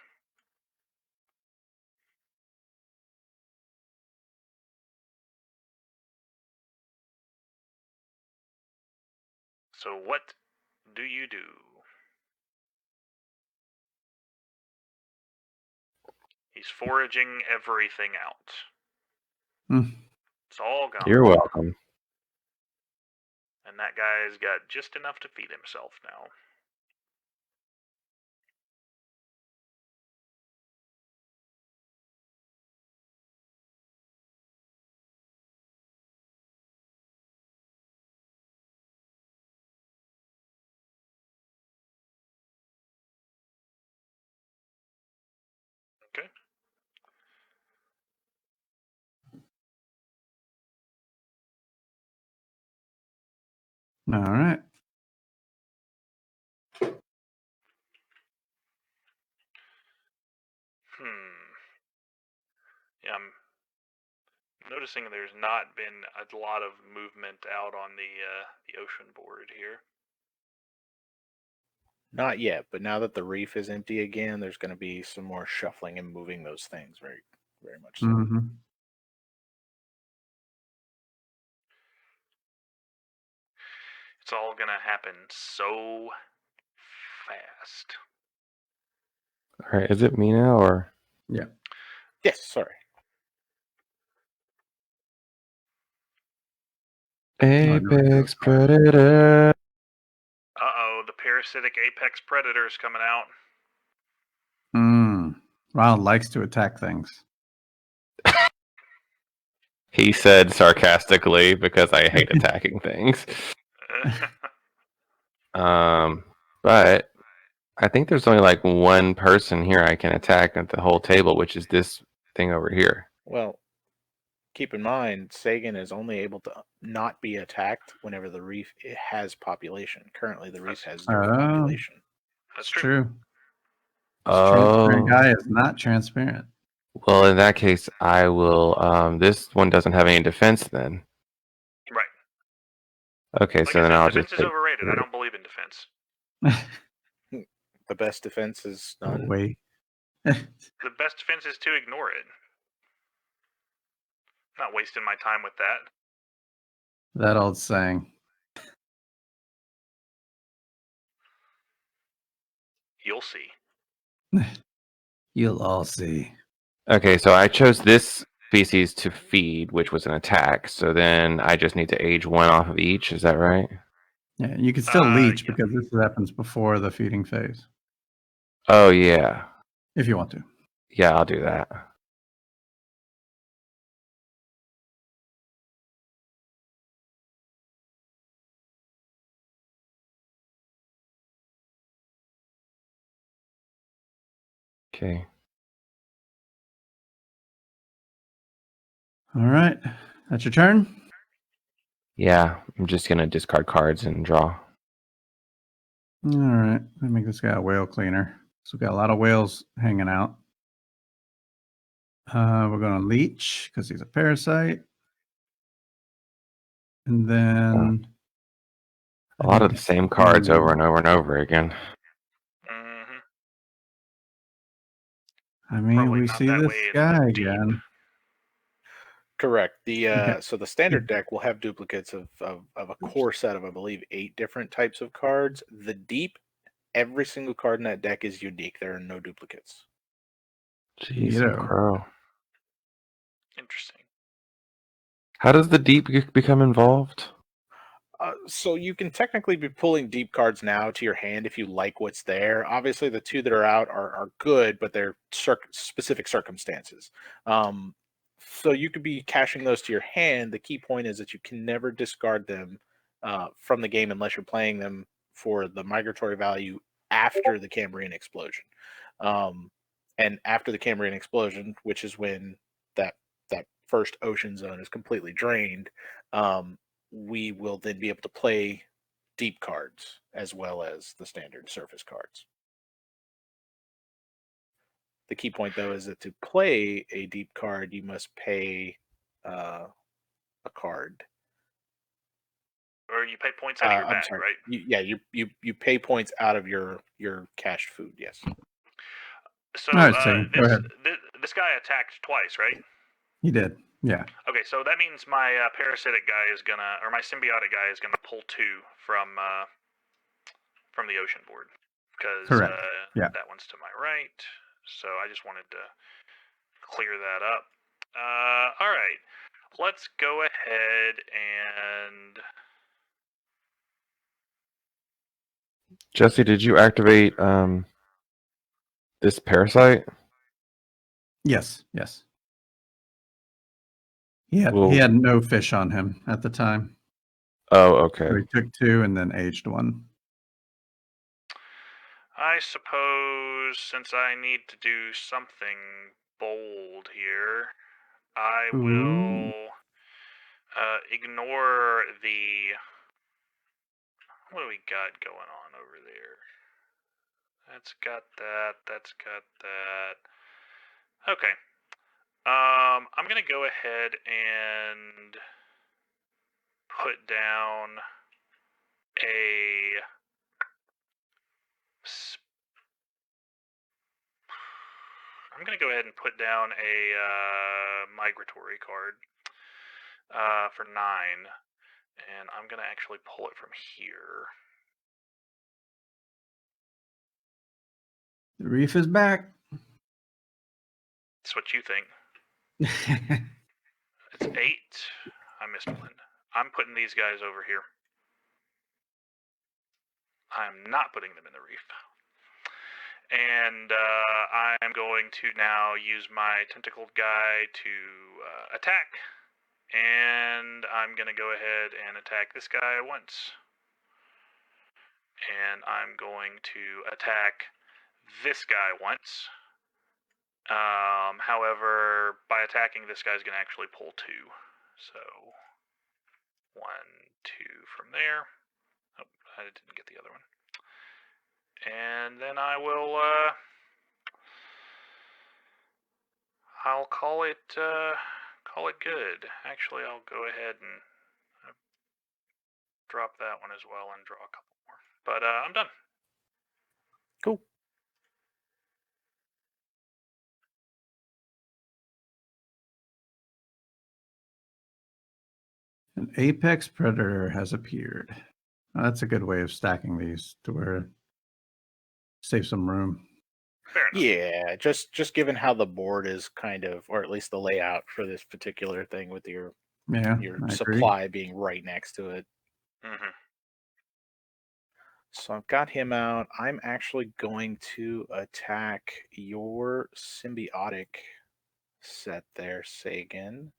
So what do you do? He's foraging everything out. Hmm. It's all gone. You're welcome. And that guy's got just enough to feed himself now. Okay. All right. Yeah, I'm noticing there's not been a lot of movement out on the ocean board here. Not yet, but now that the reef is empty again, there's going to be some more shuffling and moving those things very, very much so. Mm-hmm. It's all gonna happen so fast. All right, is it me now or? Yeah. Yes, sorry. Apex Predator. Uh-oh, the parasitic apex predator is coming out. Ronald likes to attack things. He said sarcastically because I hate attacking things. But I think there's only like one person here I can attack at the whole table, which is this thing over here. Well, keep in mind, Sagan is only able to not be attacked whenever the reef has population. Currently, the reef has zero population. That's true. This Oh, transparent guy is not transparent. well, in that case, I will. This one doesn't have any defense then. Right. Okay, Like so I then said, I'll defense just. is overrated. I don't believe in defense. The best defense is none. Wait. The best defense is to ignore it. I'm not wasting my time with that. That old saying. You'll see. You'll all see. Okay, so I chose this species to feed, which was an attack. So then I just need to age one off of each. Is that right? Yeah, you can still leech Yeah. because this happens before the feeding phase. Oh, yeah. If you want to. Yeah, I'll do that. Okay. All right. That's your turn? Yeah, I'm just going to discard cards and draw. All right. Let me make this guy a whale cleaner. So we've got a lot of whales hanging out. We're going to leech because he's a parasite. And then A lot of the same cards over and over and over again. Mm-hmm. I mean, Probably we not see that this way in guy the deep. again. Correct. Okay. So the standard deck will have duplicates of a core set of, I believe, 8 different types of cards. The deep, every single card in that deck is unique. There are no duplicates. Jeez, some Neato. crow. Interesting. How does the deep become involved? So you can technically be pulling deep cards now to your hand if you like what's there. Obviously, the 2 that are out are good, but they're specific circumstances. So you could be cashing those to your hand. The key point is that you can never discard them from the game unless you're playing them for the migratory value after the Cambrian explosion. And after the Cambrian explosion, which is when that first ocean zone is completely drained, we will then be able to play deep cards as well as the standard surface cards. The key point, though, is that to play a deep card, you must pay a card. Or you pay points out of your bag, sorry. right? You pay points out of your cached food. Yes. So All right, Sagan, go ahead. this guy attacked twice, right? He did. Yeah. Okay, so that means my parasitic guy is gonna, or my symbiotic guy is gonna pull 2 from the ocean board, because Yeah. that one's to my right. So I just wanted to clear that up. All right, let's go ahead and. Jesse, did you activate this parasite? Yes. He had no fish on him at the time. Oh, okay. So he took 2 and then aged 1. I suppose since I need to do something bold here, I will ignore the. What do we got going on over there? That's got that. Okay. I'm gonna go ahead and put down a. I'm gonna go ahead and put down a migratory card for 9, and I'm gonna actually pull it from here. The reef is back. That's what you think. It's 8. I missed one. I'm putting these guys over here. I'm not putting them in the reef. And I'm going to now use my tentacled guy to attack. And I'm going to go ahead and attack this guy once. And I'm going to attack this guy once. However, by attacking this guy's going to actually pull 2. So, 1, 2 from there. Oh, I didn't get the other one. And then I will, I'll call it good. Actually, I'll go ahead and drop that one as well and draw a couple more. But I'm done. Cool. An apex predator has appeared. That's a good way of stacking these to where save some room. Fair enough. Yeah, just given how the board is kind of, or at least the layout for this particular thing with your supply being right next to it. Mm-hmm. So I've got him out. I'm actually going to attack your symbiotic set there, Sagan.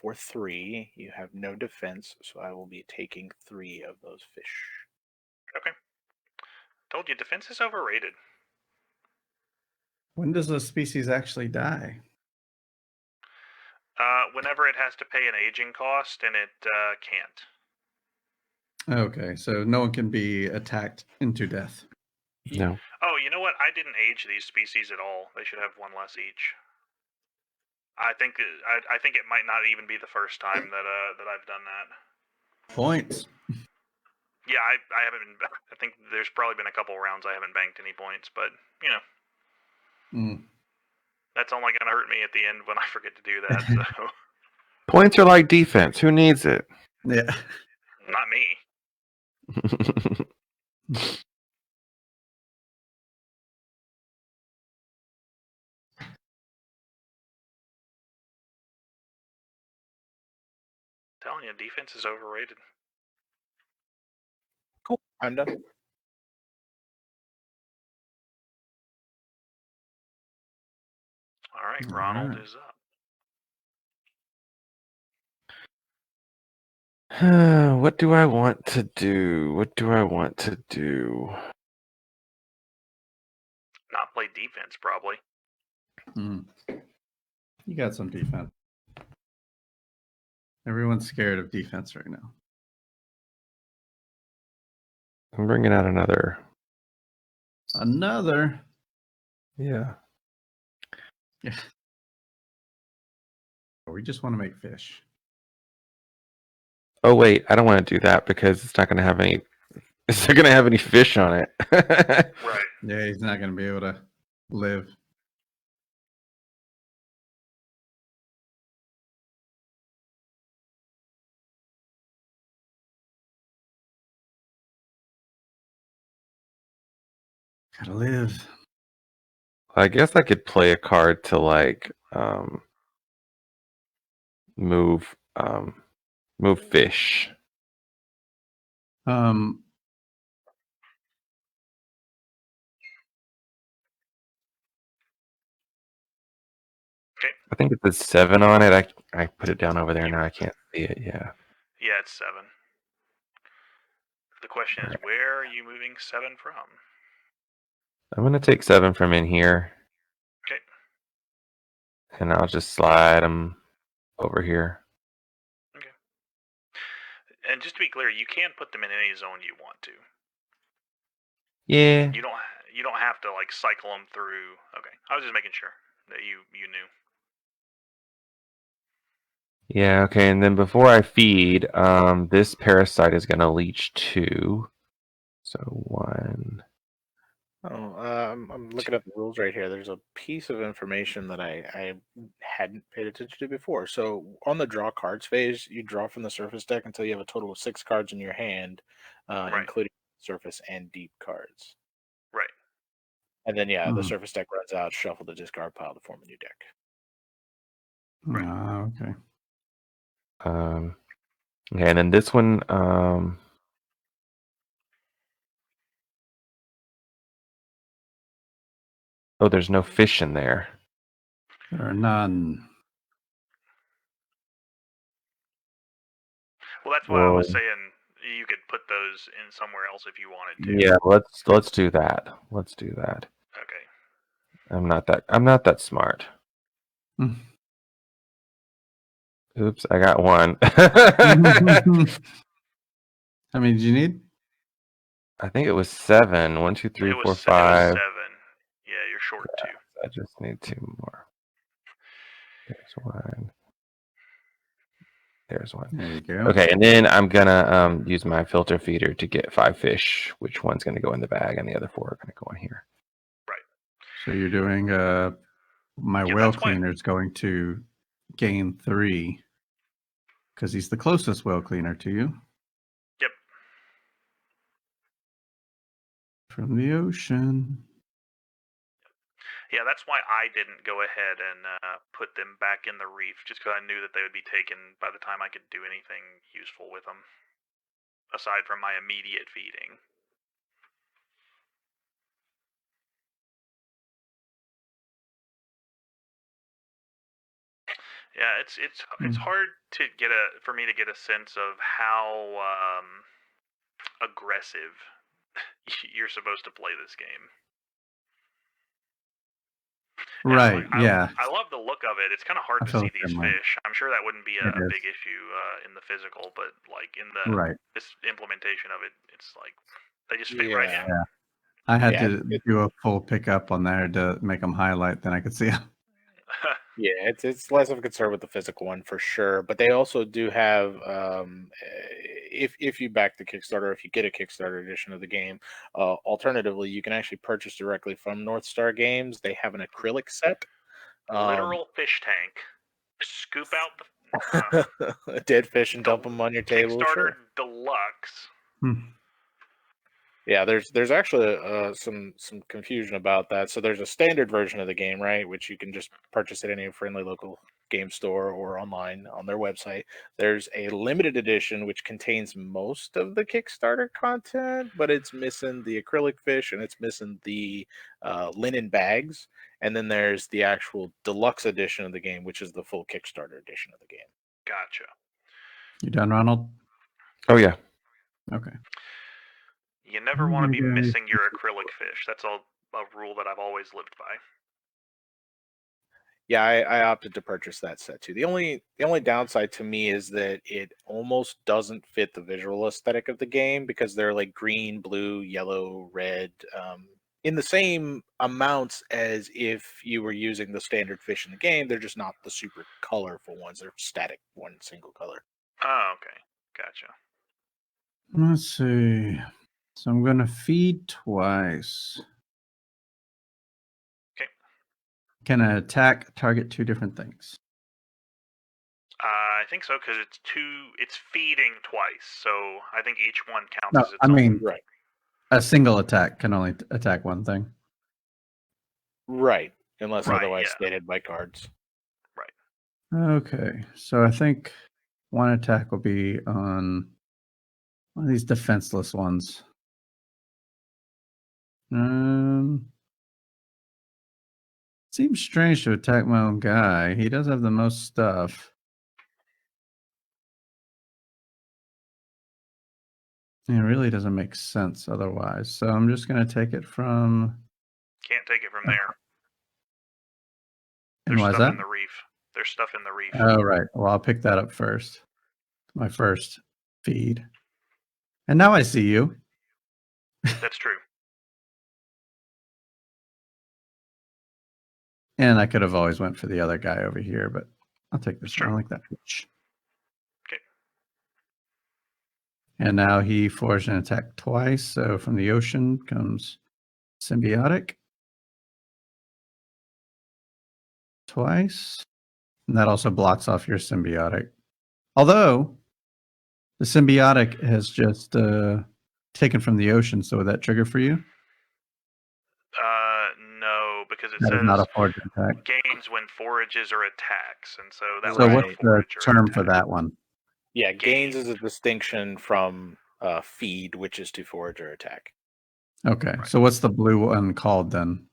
For 3, you have no defense, so I will be taking 3 of those fish. Okay. Told you, defense is overrated. When does a species actually die? Whenever it has to pay an aging cost, and it can't. Okay, so no one can be attacked into death. No. Oh, you know what? I didn't age these species at all. They should have 1 less each. I think it might not even be the first time that I've done that. Points. Yeah, I haven't been. I think there's probably been a couple rounds I haven't banked any points, but you know, that's only going to hurt me at the end when I forget to do that. So points are like defense. Who needs it? Yeah. Not me. Telling you, defense is overrated. Cool. I'm done. All right, Ronald is up. What do I want to do? Not play defense, probably. You got some defense. Everyone's scared of defense right now. I'm bringing out another. Another? Yeah. We just want to make fish. Oh wait, I don't want to do that because it's not going to have any. It's not going to have any fish on it. Right. Yeah, he's not going to be able to live. Gotta live. I guess I could play a card to like move fish. Okay. I think it says 7 on it. I put it down over there now. I can't see it. Yeah. Yeah, it's 7. The question is, where are you moving 7 from? I'm gonna take 7 from in here. Okay. And I'll just slide them over here. Okay. And just to be clear, you can put them in any zone you want to. Yeah. You don't have to like cycle them through. Okay. I was just making sure that you knew. Yeah, okay, and then before I feed, this parasite is gonna leech 2. So 1. Oh, I'm looking at the rules right here. There's a piece of information that I hadn't paid attention to before. So on the draw cards phase, you draw from the surface deck until you have a total of 6 cards in your hand, Right. including surface and deep cards. Right. And then the surface deck runs out, shuffle the discard pile to form a new deck. Right. Okay. Okay, and then this one, oh, there's no fish in there. There are none. Well, that's why I was saying you could put those in somewhere else if you wanted to. Yeah, let's do that. Let's do that. Okay. I'm not that smart. Oops, I got 1. How many did you need? I think it was 7. 1, 2, 3, 4, 5. 7. Yeah, you're short 2. I just need 2 more. There's 1. There's 1. There you go. Okay, and then I'm gonna use my filter feeder to get 5 fish. Which one's gonna go in the bag, and the other 4 are gonna go in here. Right. So you're doing my whale cleaner is going to gain 3 because he's the closest whale cleaner to you. Yep. From the ocean. Yeah, that's why I didn't go ahead and put them back in the reef, just because I knew that they would be taken by the time I could do anything useful with them, aside from my immediate feeding. Yeah, it's hard to for me to get a sense of how aggressive you're supposed to play this game. Right, yeah. I love the look of it. It's kind of hard to see these fish. I'm sure that wouldn't be a big issue in the physical, but like in the this implementation of it, it's like they just fit right in. Yeah. I had to do a full pickup on there to make them highlight, then I could see them. Yeah, it's less of a concern with the physical one for sure, but they also do have if you back the Kickstarter, if you get a Kickstarter edition of the game, alternatively you can actually purchase directly from North Star Games. They have an acrylic set, literal fish tank. Scoop out the dead fish and dump them on your table. Kickstarter Deluxe. Yeah, there's actually some confusion about that. So there's a standard version of the game, right, which you can just purchase at any friendly local game store or online on their website. There's a limited edition which contains most of the Kickstarter content, but it's missing the acrylic fish and it's missing the linen bags. And then there's the actual deluxe edition of the game, which is the full Kickstarter edition of the game. Gotcha. You done, Ronald? Oh yeah. Okay. You never want to be missing your acrylic fish. That's a rule that I've always lived by. Yeah, I opted to purchase that set too. The only downside to me is that it almost doesn't fit the visual aesthetic of the game because they're like green, blue, yellow, red. in the same amounts as if you were using the standard fish in the game. They're just not the super colorful ones. They're static, one single color. Oh, okay. Gotcha. Let's see. So I'm going to feed twice. Okay. Can I attack, target 2 different things? I think so, because it's feeding twice, so I think each one counts No, as its I own. mean, Right. a single attack can only attack one thing. Right. Unless Right, otherwise yeah. stated by cards. Right. Okay, so I think one attack will be on one of these defenseless ones. Seems strange to attack my own guy. He does have the most stuff. It really doesn't make sense otherwise. So I'm just going to take it from... Can't take it from there. And There's why is stuff that? in the reef. There's stuff in the reef. Oh, right. Well, I'll pick that up first. My first feed. And now I see you. That's true. And I could have always went for the other guy over here, but I'll take this It's one. I true. like that pitch. Okay. And now he forged an attack twice. So from the ocean comes symbiotic. Twice. And that also blocks off your symbiotic. Although the symbiotic has just taken from the ocean. So would that trigger for you? No, because it That is not a says forged attack. gains when forages or attacks, and so that So was what's a the forage or term attack. for that one? Yeah, gains is a Gains. distinction from feed, which is to forage or attack. Okay. Right. So what's the blue one called then?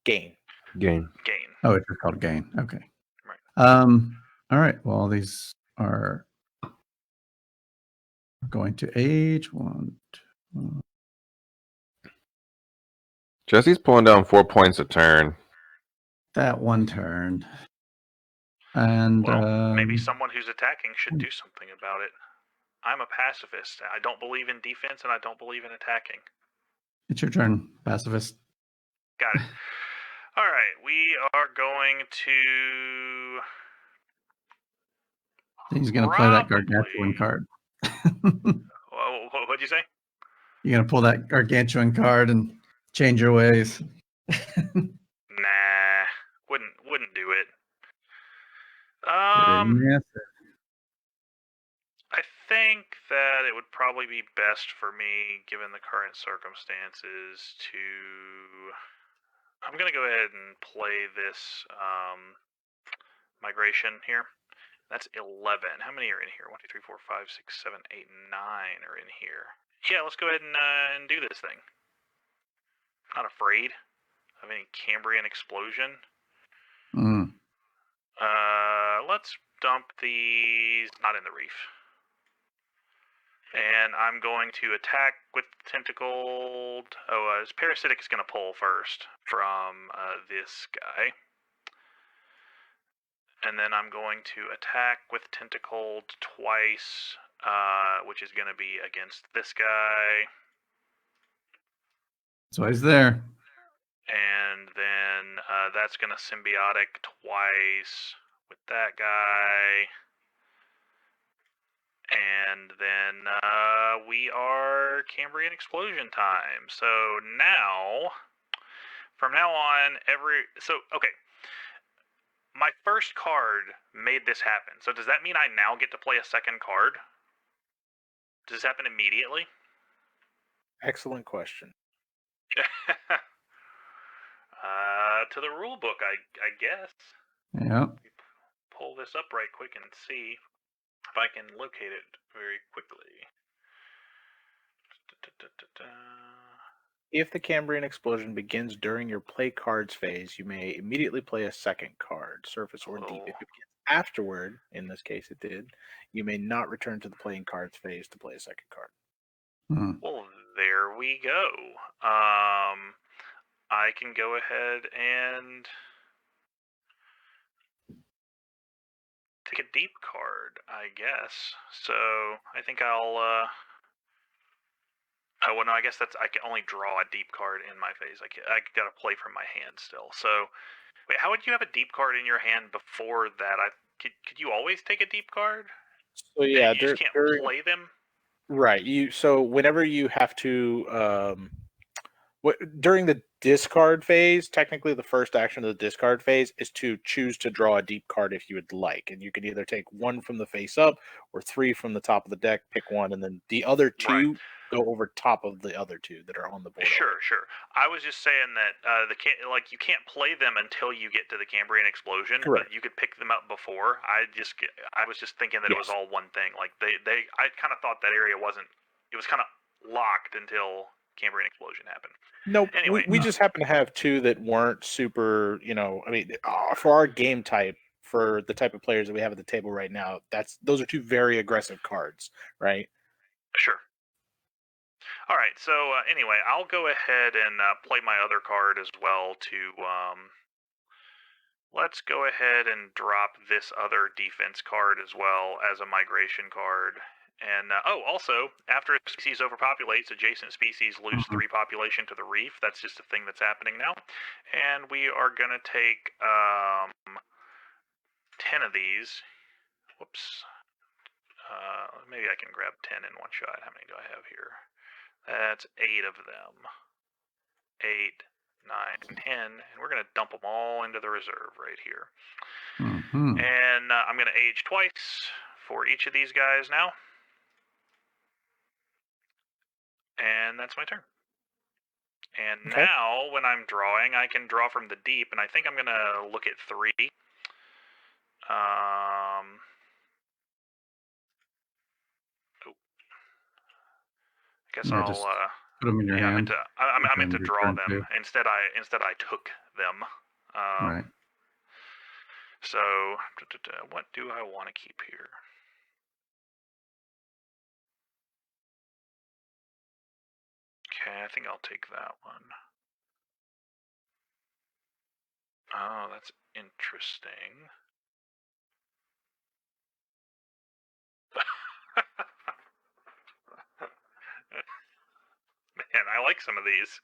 Gain. Gain. Gain. Oh, it's just called gain. Okay. Right. All right. Well, these are going to age. 1, 2. Jesse's pulling down 4 points a turn. That one turn. And Well, maybe someone who's attacking should do something about it. I'm a pacifist. I don't believe in defense, and I don't believe in attacking. it's your turn, pacifist. Got it. All right, we are going to... He's going to play that Probably- gargantuan card. What'd you say? You're going to pull that gargantuan card and change your ways. Nah, wouldn't do it. Yes. I think that it would probably be best for me, given the current circumstances, to... I'm going to go ahead and play this migration here. That's 11. How many are in here? 1, 2, 3, 4, 5, 6, 7, 8, 9 are in here. Yeah, let's go ahead and do this thing. Not afraid of any Cambrian explosion. Let's dump these... Not in the reef. And I'm going to attack with tentacled... Parasitic is going to pull first from this guy. And then I'm going to attack with tentacled twice, which is going to be against this guy. So he's there. And then that's going to symbiotic twice with that guy. And then we are Cambrian explosion time. So now, from now on, okay. My first card made this happen. So does that mean I now get to play a second card? Does this happen immediately? Excellent question. To the rule book, I guess. Yeah. Pull this up right quick and see if I can locate it very quickly. If the Cambrian explosion begins during your play cards phase, you may immediately play a second card, surface or deep. If it begins afterward, in this case it did, you may not return to the playing cards phase to play a second card. Well, there we go. I can go ahead and take a deep card, I guess. So I think I'll Oh, well, no, I guess I can only draw a deep card in my phase. I got to play from my hand still. So, wait, how would you have a deep card in your hand before that? Could you always take a deep card? So yeah, you just can't play them. Right. So whenever you have to during the discard phase, technically the first action of the discard phase is to choose to draw a deep card if you would like, and you can either take one from the face up or 3 from the top of the deck. Pick one, and then the other 2 go over top of the other 2 that are on the board. Sure. I was just saying that you can't play them until you get to the Cambrian explosion. Correct. But you could pick them up before. I was just thinking that it was all one thing. Like I kind of thought that area wasn't. It was kind of locked until Cambrian explosion happened. Nope. Anyway, we just happen to have 2 that weren't super. I mean, for our game type, for the type of players that we have at the table right now, those are 2 very aggressive cards, right? Sure. All right. So anyway, I'll go ahead and play my other card as well. Let's go ahead and drop this other defense card as well as a migration card. And also, after a species overpopulates, adjacent species lose 3 population to the reef. That's just a thing that's happening now. And we are going to take 10 of these. Whoops. Maybe I can grab 10 in one shot. How many do I have here? That's 8 of them. 8, 9, 10. And we're going to dump them all into the reserve right here. And I'm going to age twice for each of these guys now. And that's my turn. And now, when I'm drawing, I can draw from the deep, and I think I'm going to look at 3. I guess I'll put them in your hand. I meant to draw them. Instead, I took them. Right. So, what do I want to keep here? Okay, I think I'll take that one. Oh, that's interesting. Man, I like some of these.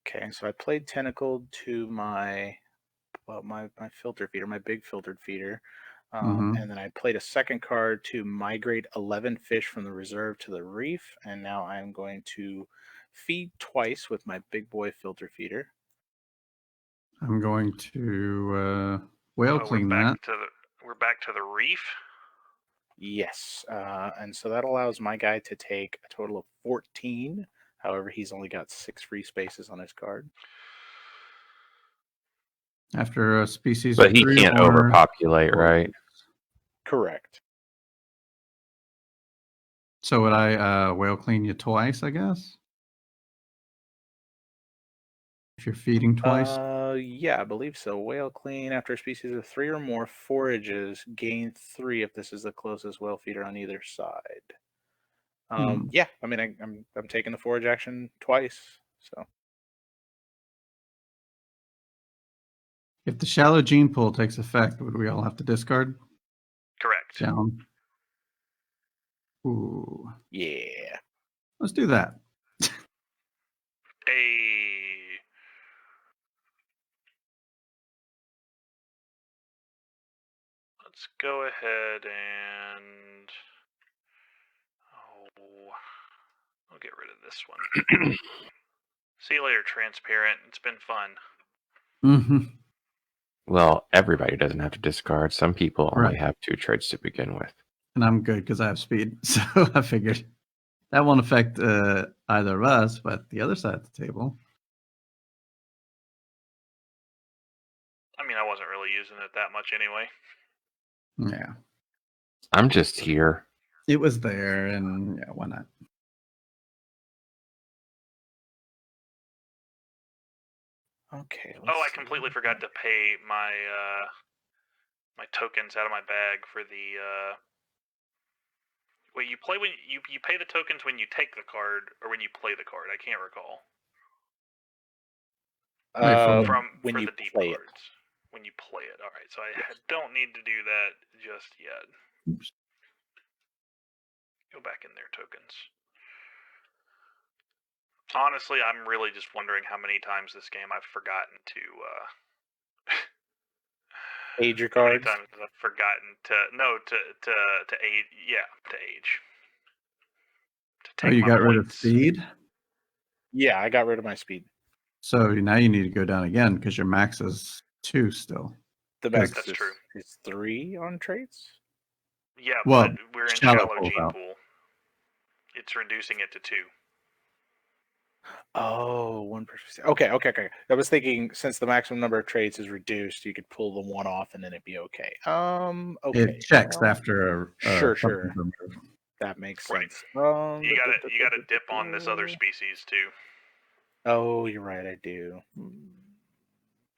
Okay, so I played Tentacle to my filter feeder, my big filtered feeder. And then I played a second card to migrate 11 fish from the reserve to the reef. And now I'm going to feed twice with my big boy filter feeder. I'm going to whale clean that. We're back to the reef? Yes. And so that allows my guy to take a total of 14. However, he's only got 6 free spaces on his card. After a species, but he can't overpopulate, right? Correct. So would I whale clean you twice, I guess? If you're feeding twice? Yeah, I believe so. Whale clean after a species of 3 or more forages, gain 3 if this is the closest whale feeder on either side. Yeah, I mean, I'm taking the forage action twice, so. If the shallow gene pool takes effect, would we all have to discard? Correct. Down. Ooh. Yeah. Let's do that. Let's go ahead and... I'll get rid of this one. See you later, Transparent. It's been fun. Well, everybody doesn't have to discard. Some people only have 2 traits to begin with. And I'm good because I have speed. So I figured that won't affect either of us, but the other side of the table. I mean, I wasn't really using it that much anyway. Yeah. I'm just here. It was there, and yeah, why not? Okay. I completely forgot to pay my my tokens out of my bag for the. Wait, you play when you pay the tokens when you take the card or when you play the card? I can't recall. When for you the deep play cards. When you play it. All right, so I don't need to do that just yet. Oops. Go back in there, tokens. Honestly, I'm really just wondering how many times this game I've forgotten to age your how many cards. times I've forgotten to age. Yeah, to age. To take you my got rid of points. speed? Yeah, I got rid of my speed. So now you need to go down again because your max is 2 still. The max That's true. is 3 on traits. Yeah, Well, but we're in shallow shallow pool, gene though. pool. It's reducing it to 2. Oh, 1%. Okay. I was thinking since the maximum number of traits is reduced, you could pull the one off and then it'd be okay. Okay. It checks well, after sure. something's removed. That makes Right. sense. You got to dip on this other species too. Oh, you're right. I do.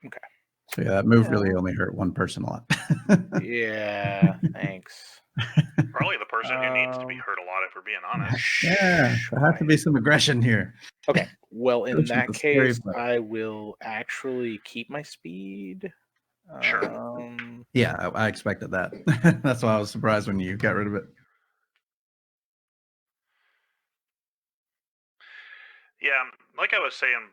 Okay. So yeah, that move really only hurt one person a lot. Yeah. Thanks. Probably the person who needs to be hurt a lot, if we're being honest. Yeah, there has to be some aggression here. Okay. Well, in Which is that a scary case, part. I will actually keep my speed. Sure. Yeah, I expected that. That's why I was surprised when you got rid of it. Yeah, like I was saying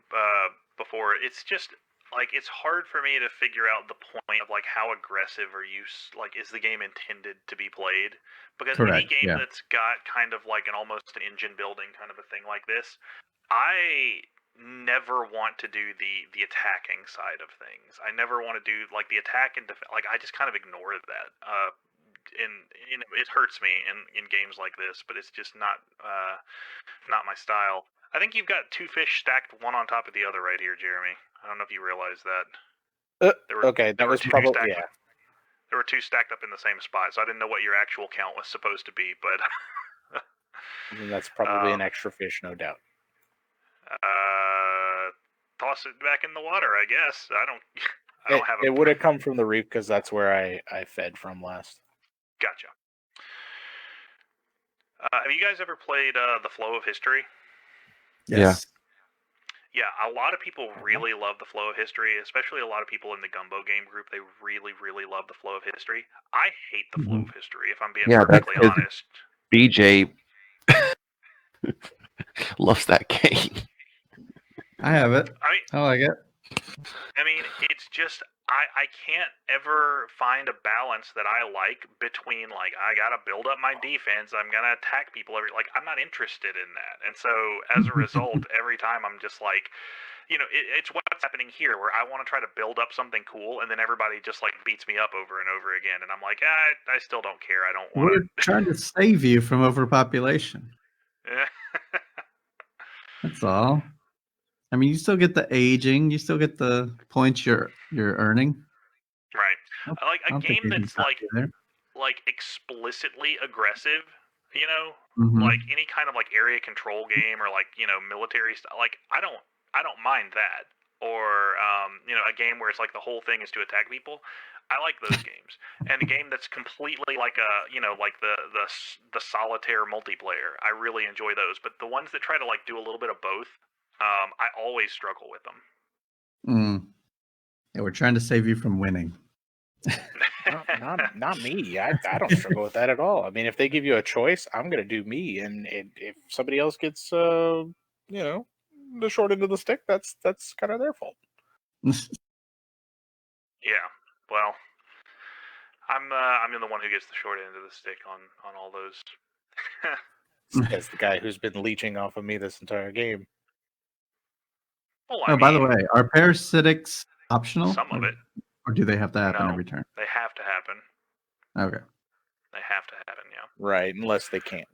before, it's just like it's hard for me to figure out the point of like how aggressive are you like is the game intended to be played? Because any Correct, game yeah. that's got kind of like an almost an engine building kind of a thing like this, I never want to do the attacking side of things. I never want to do like the attack and like I just kind of ignore that. And it hurts me in games like this, but it's just not my style. I think you've got 2 fish stacked one on top of the other right here, Jeremy. I don't know if you realize that. That was probably yeah. There were 2 stacked up in the same spot, so I didn't know what your actual count was supposed to be, but I mean, that's probably an extra fish, no doubt. Toss it back in the water, I guess. I don't have It would have come from the reef because that's where I fed from last. Gotcha. Have you guys ever played The Flow of History? Yes. Yeah, a lot of people really love The Flow of History, especially a lot of people in the Gumbo game group. They really, really love The Flow of History. I hate The Flow of History, if I'm being perfectly honest. BJ loves that game. I have it. I like it. I mean, it's just I can't ever find a balance that I like between like I gotta build up my defense, I'm gonna attack people I'm not interested in that, and so as a result, every time I'm just like, it's what's happening here where I want to try to build up something cool, and then everybody just like beats me up over and over again, and I'm like, I still don't care. I don't want. We're trying to save you from overpopulation. That's all. I mean, you still get the aging, you still get the points you're earning. Right. Like a game that's like explicitly aggressive, like any kind of like area control game or like, military stuff. Like I don't mind that. Or a game where it's like the whole thing is to attack people. I like those games. And a game that's completely like like the solitaire multiplayer. I really enjoy those. But the ones that try to like do a little bit of both, I always struggle with them. Yeah, we're trying to save you from winning. Not me. I don't struggle with that at all. I mean, if they give you a choice, I'm gonna do me, and if somebody else gets the short end of the stick, that's kind of their fault. Yeah. Well, I'm the one who gets the short end of the stick on all those. As the guy who's been leeching off of me this entire game. Well, by the way, are parasitics optional? Some of it. Or do they have to happen every turn? They have to happen. Okay. They have to happen, yeah. Right, unless they can't.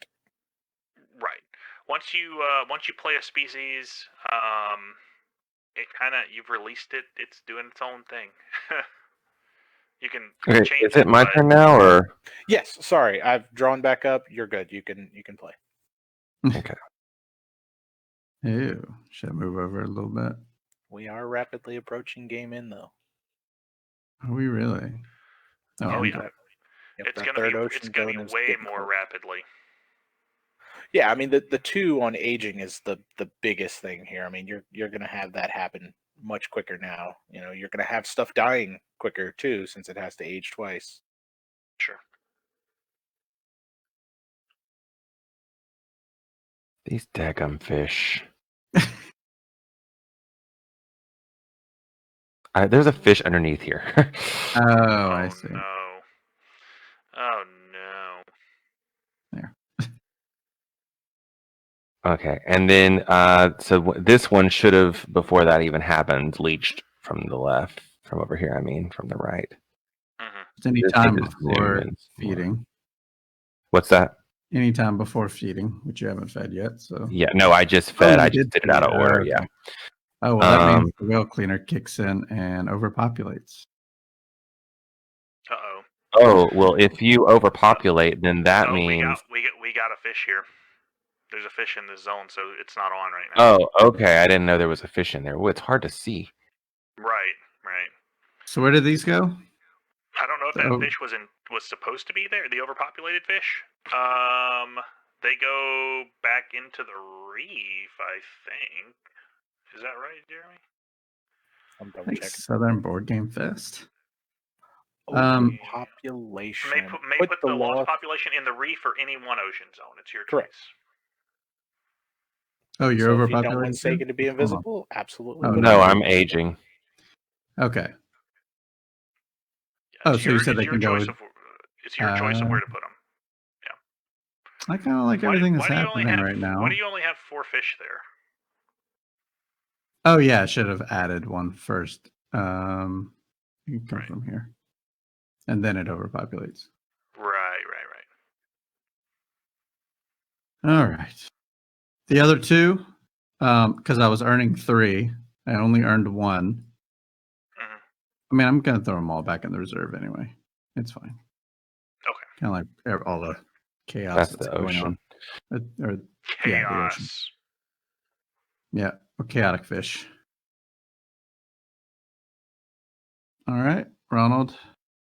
Right. Once you play a species, you've released it. It's doing its own thing. You can change. Is it my turn now, or? Yes. Sorry, I've drawn back up. You're good. You can play. Okay. Ew. Should I move over a little bit? We are rapidly approaching game in, though. Are we really? Oh yeah. It's gonna be way more rapidly. Yeah, I mean the 2 on aging is the biggest thing here. I mean you're gonna have that happen much quicker now. You know, you're gonna have stuff dying quicker too, since it has to age twice. Sure. These daggum fish. There's a fish underneath here. Oh, I see. No. Oh no. There. Okay, and then so this one should have, before that even happened, leached from the left, from over here. I mean, from the right. Mm-hmm. It's any This time needs to zoom before in some more. feeding. What's that? Anytime before feeding, which you haven't fed yet. So Yeah, no, I just fed. you I just did it out of feed. order. Okay. Yeah. Oh, well, that means the whale cleaner kicks in and overpopulates. Uh-oh. Oh, well, if you overpopulate, then that Oh, means. we got a fish here. There's a fish in this zone, so it's not on right now. Oh, okay. I didn't know there was a fish in there. Well, it's hard to see. Right. So where did these go? I don't know if that fish was supposed to be there. The overpopulated fish. They go back into the reef, I think. Is that right, Jeremy? I'm double Thanks, checking. Southern Board Game Fest. Population. May put the lost population in the reef or any one ocean zone. It's your Correct. choice. Oh, you're So if overpopulated. you don't want Sagan to be invisible, absolutely. Oh, No, I'm aging. Okay. Yeah, so you said they can go. It's your choice of where to put them. Yeah. I kind of like everything that's happening right now. Why do you only have 4 fish there? Oh yeah, I should have added one first. You can come from here, and then it overpopulates. Right. All right. The other 2, because I was earning 3, I only earned 1. Mm-hmm. I mean, I'm gonna throw them all back in the reserve anyway. It's fine. Okay. Kind of like all the chaos That's that's the going ocean. on. Or, Chaos. Yeah, the ocean. Yeah, or chaotic fish. All right, Ronald.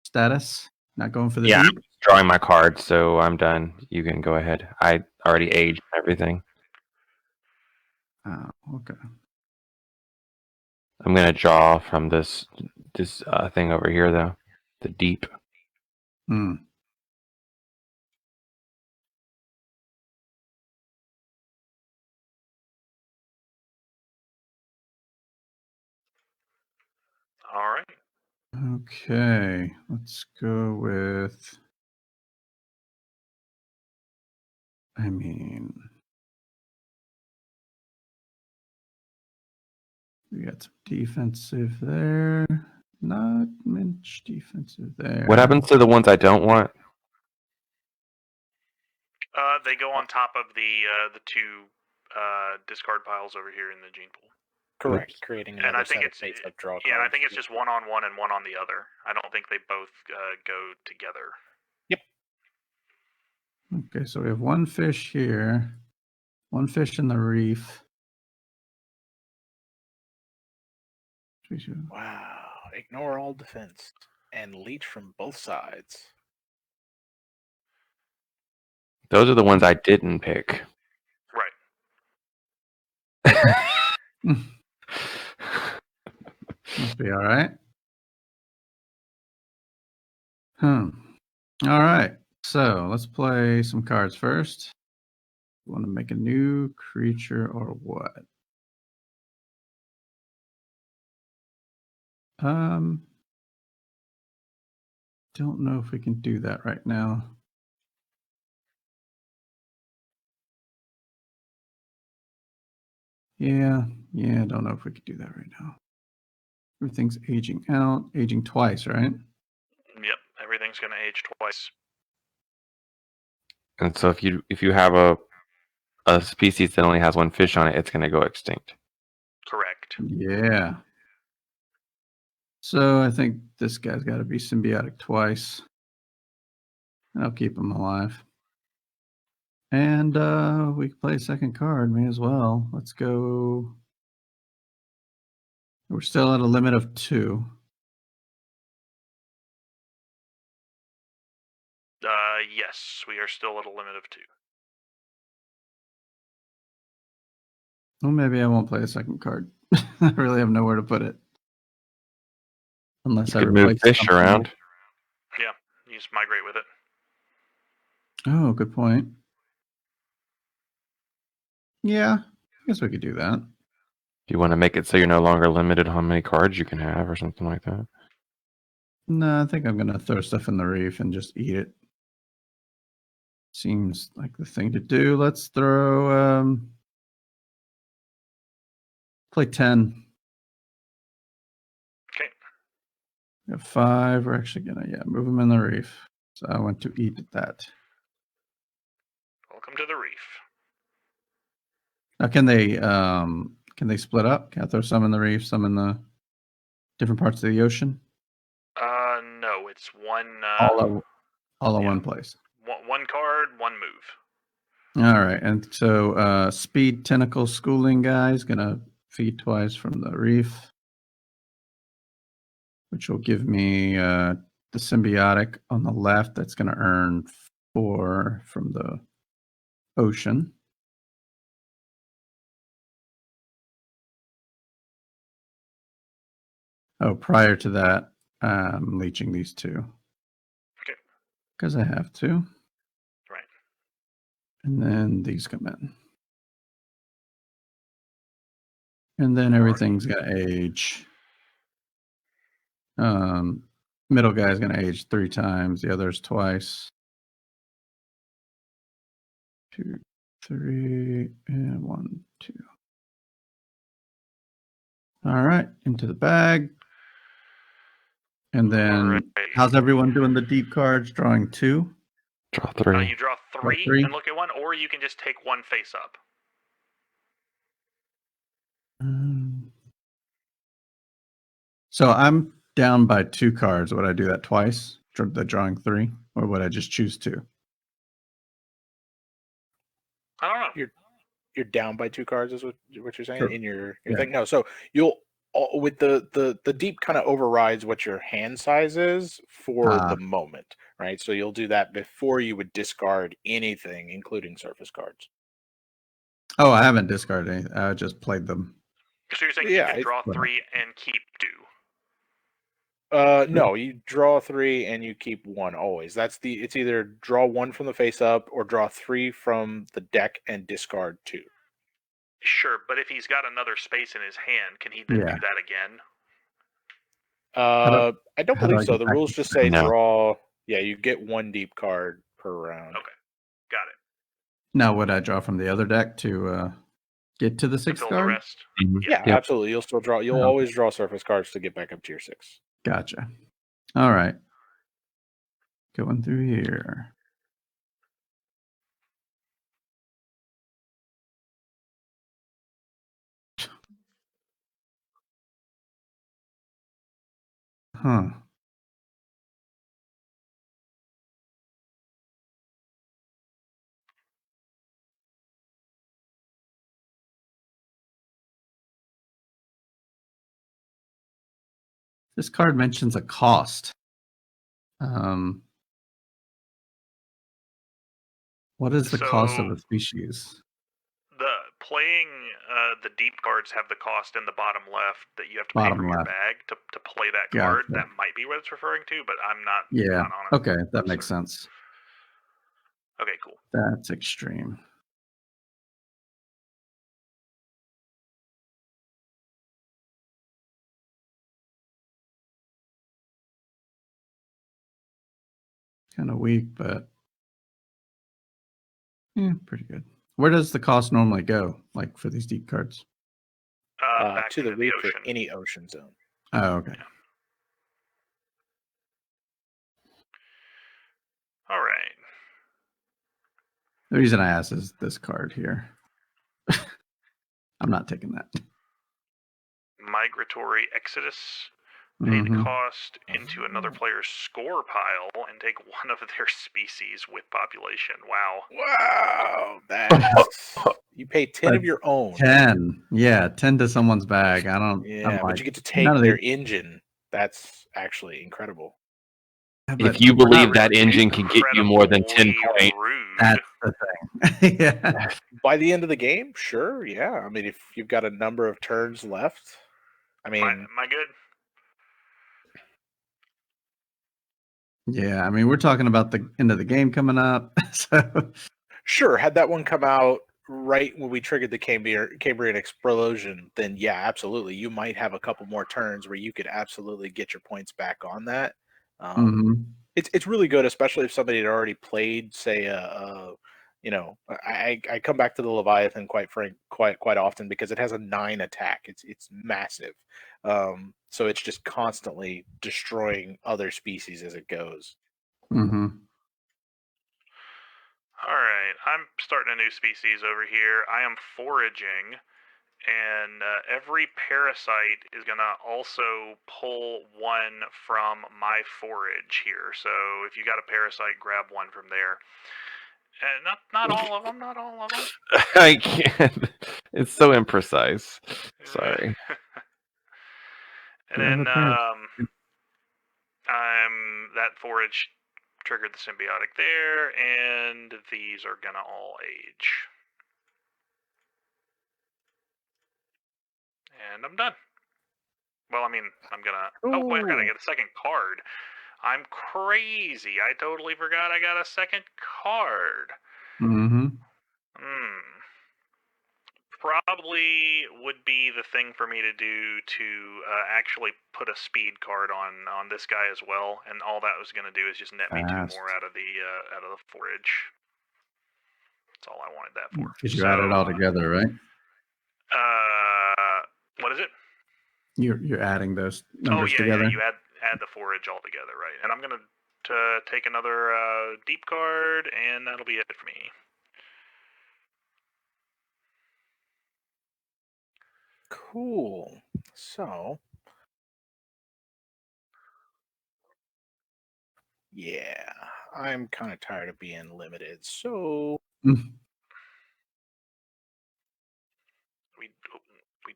Status? Not going for the Yeah, deep? I'm drawing my card, so I'm done. You can go ahead. I already aged everything. Oh, okay. I'm gonna draw from this thing over here, though. The deep. Hmm. All right. Okay, let's go with. I mean, we got some defensive there. Not much defensive there. What happens to the ones I don't want? They go on top of the 2 discard piles over here in the gene pool. Correct. Oops. Creating And I another think set it's of face-up draw cards. Yeah, I think it's just one on one and one on the other. I don't think they both go together. Yep. Okay, so we have 1 fish here, 1 fish in the reef. Wow. Ignore all defense and leech from both sides. Those are the ones I didn't pick. Right. Must be all right. All right. So let's play some cards first. You want to make a new creature or what? Don't know if we can do that right now. Yeah, don't know if we could do that right now. Everything's aging out, aging twice, right? Yep, everything's going to age twice. And so if you have a species that only has 1 fish on it, it's going to go extinct. Correct. Yeah. So I think this guy's got to be symbiotic twice. And I'll keep him alive. And we can play a second card, may as well. Let's go. We're still at a limit of 2. Yes, we are still at a limit of 2. Well, maybe I won't play a second card. I really have nowhere to put it. Unless You I could move replace fish something. around. Yeah, you just migrate with it. Oh, good point. Yeah, I guess we could do that. Do you want to make it so you're no longer limited on how many cards you can have or something like that? No, I think I'm going to throw stuff in the reef and just eat it. Seems like the thing to do. Let's throw... play 10. Okay. We have 5. We're actually going to, move them in the reef. So I want to eat that. Welcome to the reef. Now, can they split up? Can I throw some in the reef, some in the different parts of the ocean? No, it's one. All in one place. One card, one move. All right, and so speed tentacle schooling guy is gonna feed twice from the reef, which will give me the symbiotic on the left. That's gonna earn 4 from the ocean. Oh, prior to that, I'm leeching these 2. Okay. Because I have to. Right. And then these come in. And then everything's going to age. Middle guy's going to age 3 times. The others twice. 2, 3, and 1, 2. All right, into the bag. And then, how's everyone doing the deep cards? Drawing 2? Draw 3. You draw 3 and look at one, or you can just take one face up. So I'm down by 2 cards. Would I do that twice? The drawing 3, or would I just choose 2? I don't know. You're down by 2 cards, is what you're saying Sure. in your thing. No, so you'll with the deep kind of overrides what your hand size is for the moment, right? So you'll do that before you would discard anything, including surface cards. Oh, I haven't discarded anything. I just played them. So you're saying you can draw 3 and keep 2? No, you draw 3 and you keep 1 always. It's either draw 1 from the face up or draw 3 from the deck and discard 2. Sure, but if he's got another space in his hand, can he then do that again? I don't believe so. The rules just say draw. Yeah, you get 1 deep card per round. Okay, got it. Now, would I draw from the other deck to get to the 6th card? The rest? Yeah, absolutely. You'll still draw. You'll always draw surface cards to get back up to your 6. Gotcha. All right. Going through here. Huh. This card mentions a cost. What is the cost of a species? Playing the deep cards have the cost in the bottom left that you have to pay for your bag to play that card. That might be what it's referring to, but I'm not. Yeah. Not on it. Okay, that makes sense. Okay, cool. That's extreme. Kind of weak, but pretty good. Where does the cost normally go, like for these deep cards? Back to the reef for ocean. any ocean zone. Oh, okay. Yeah. All right. The reason I asked is this card here. I'm not taking that. Migratory Exodus. Pay the cost into another player's score pile and take one of their species with population. Wow. Wow. That's you pay 10 of your own. 10. Yeah, 10 to someone's bag. I don't. Yeah, but you get to take their engine. That's actually incredible. If you believe that engine can get you more than 10 points, that's the thing. Yeah. By the end of the game, sure, yeah. I mean, if you've got a number of turns left, I mean, am I good? Yeah, I mean, we're talking about the end of the game coming up. So sure, had that one come out right when we triggered the Cambrian explosion, then yeah, absolutely. You might have a couple more turns where you could absolutely get your points back on that. It's really good, especially if somebody had already played, say, I come back to the Leviathan quite often because it has a 9 attack. It's massive, so it's just constantly destroying other species as it goes. All right, I'm starting a new species over here. I am foraging, and every parasite is going to also pull one from my forage here. So if you got a parasite, grab one from there. And not all of them, not all of them. I can't. It's so imprecise. Sorry. And then that forage triggered the symbiotic there, and these are gonna all age. And I'm done. Well, I mean, I'm gonna... Oh, wait, I gotta get a second card. I'm crazy. I totally forgot I got a second card. Probably would be the thing for me to do to actually put a speed card on this guy as well, and all that was going to do is just net me 2 more out of the forage. That's all I wanted that for. Because you add it all together, right? What is it? You're adding those numbers together. Yeah, you add the forage all together, right? And I'm going to take another deep card, and that'll be it for me. Cool. So, yeah, I'm kind of tired of being limited. So, we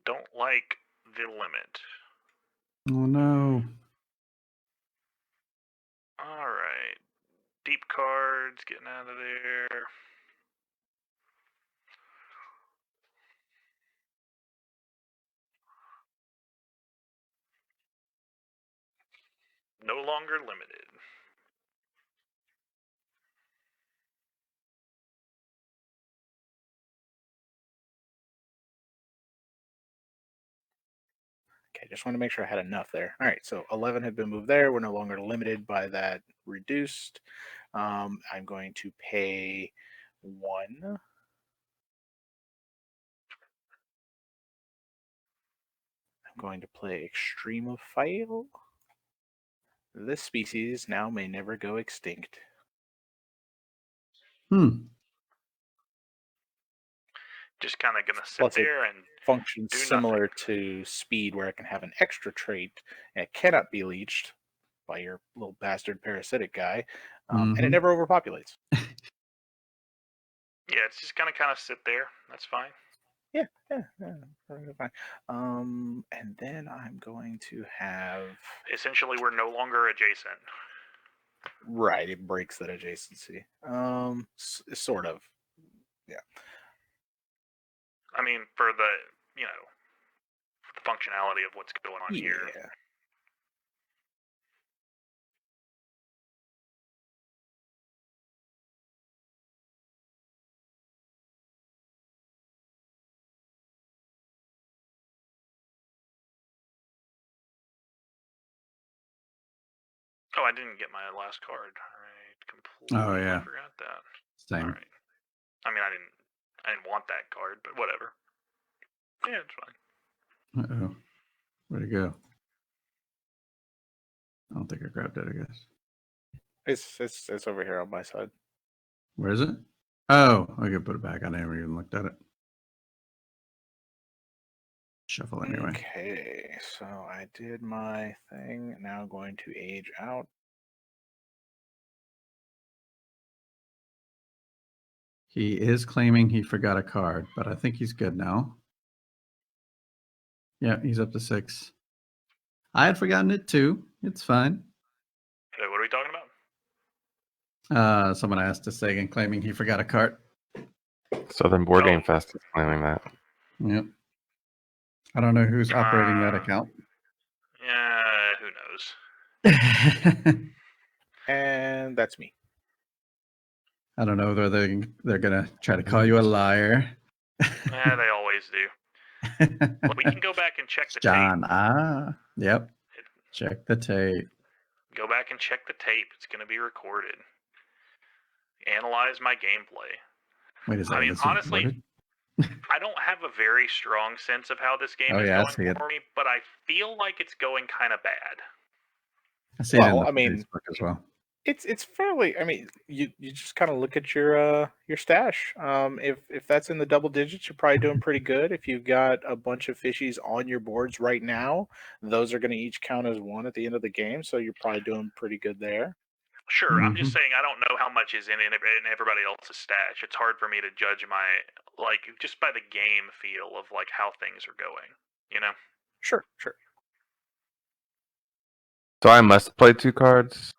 don't like the limit. Oh no. All right. Deep cards, getting out of there. No longer limited. Okay, just want to make sure I had enough there. All right, so 11 had been moved there. We're no longer limited by that reduced. I'm going to pay 1. I'm going to play Extremophile. This species now may never go extinct. Just kind of gonna sit Plus there and functions similar nothing. to speed, where it can have an extra trait and it cannot be leached by your little bastard parasitic guy, and it never overpopulates. Yeah, it's just gonna kind of sit there. That's fine. Yeah, fine. And then I'm going to have... Essentially, we're no longer adjacent. Right, it breaks that adjacency. Sort of. Yeah. I mean, for the, for the functionality of what's going on here. Yeah. Oh, I didn't get my last card. Completely forgot that. Same. All right. I mean, I didn't want that card, but whatever. Yeah, it's fine. Uh-oh. Where'd it go? I don't think I grabbed it, I guess. It's over here on my side. Where is it? Oh, I could put it back. I never even looked at it. Shuffle anyway. Okay, so I did my thing. Now going to age out. He is claiming he forgot a card, but I think he's good now. Yeah, he's up to 6. I had forgotten it too. It's fine. Okay, what are we talking about? Someone asked to Sagan, claiming he forgot a cart. Southern Board Game Fest is claiming that. Yep. I don't know who's operating that account. Yeah, who knows? And that's me. I don't know whether they're gonna try to call you a liar. Yeah, they always do. Well, we can go back and check the John. tape. Yep. Check the tape. Go back and check the tape. It's going to be recorded. Analyze my gameplay. Wait a second. I mean, honestly, I don't have a very strong sense of how this game is going for me, but I feel like it's going kind of bad. I see it in Facebook as well. It's fairly. I mean, you just kind of look at your stash. If that's in the double digits, you're probably doing pretty good. If you've got a bunch of fishies on your boards right now, those are going to each count as one at the end of the game. So you're probably doing pretty good there. Sure, I'm just saying I don't know how much is in everybody else's stash. It's hard for me to judge just by the game feel of like how things are going. You know? Sure. So I must play 2 cards.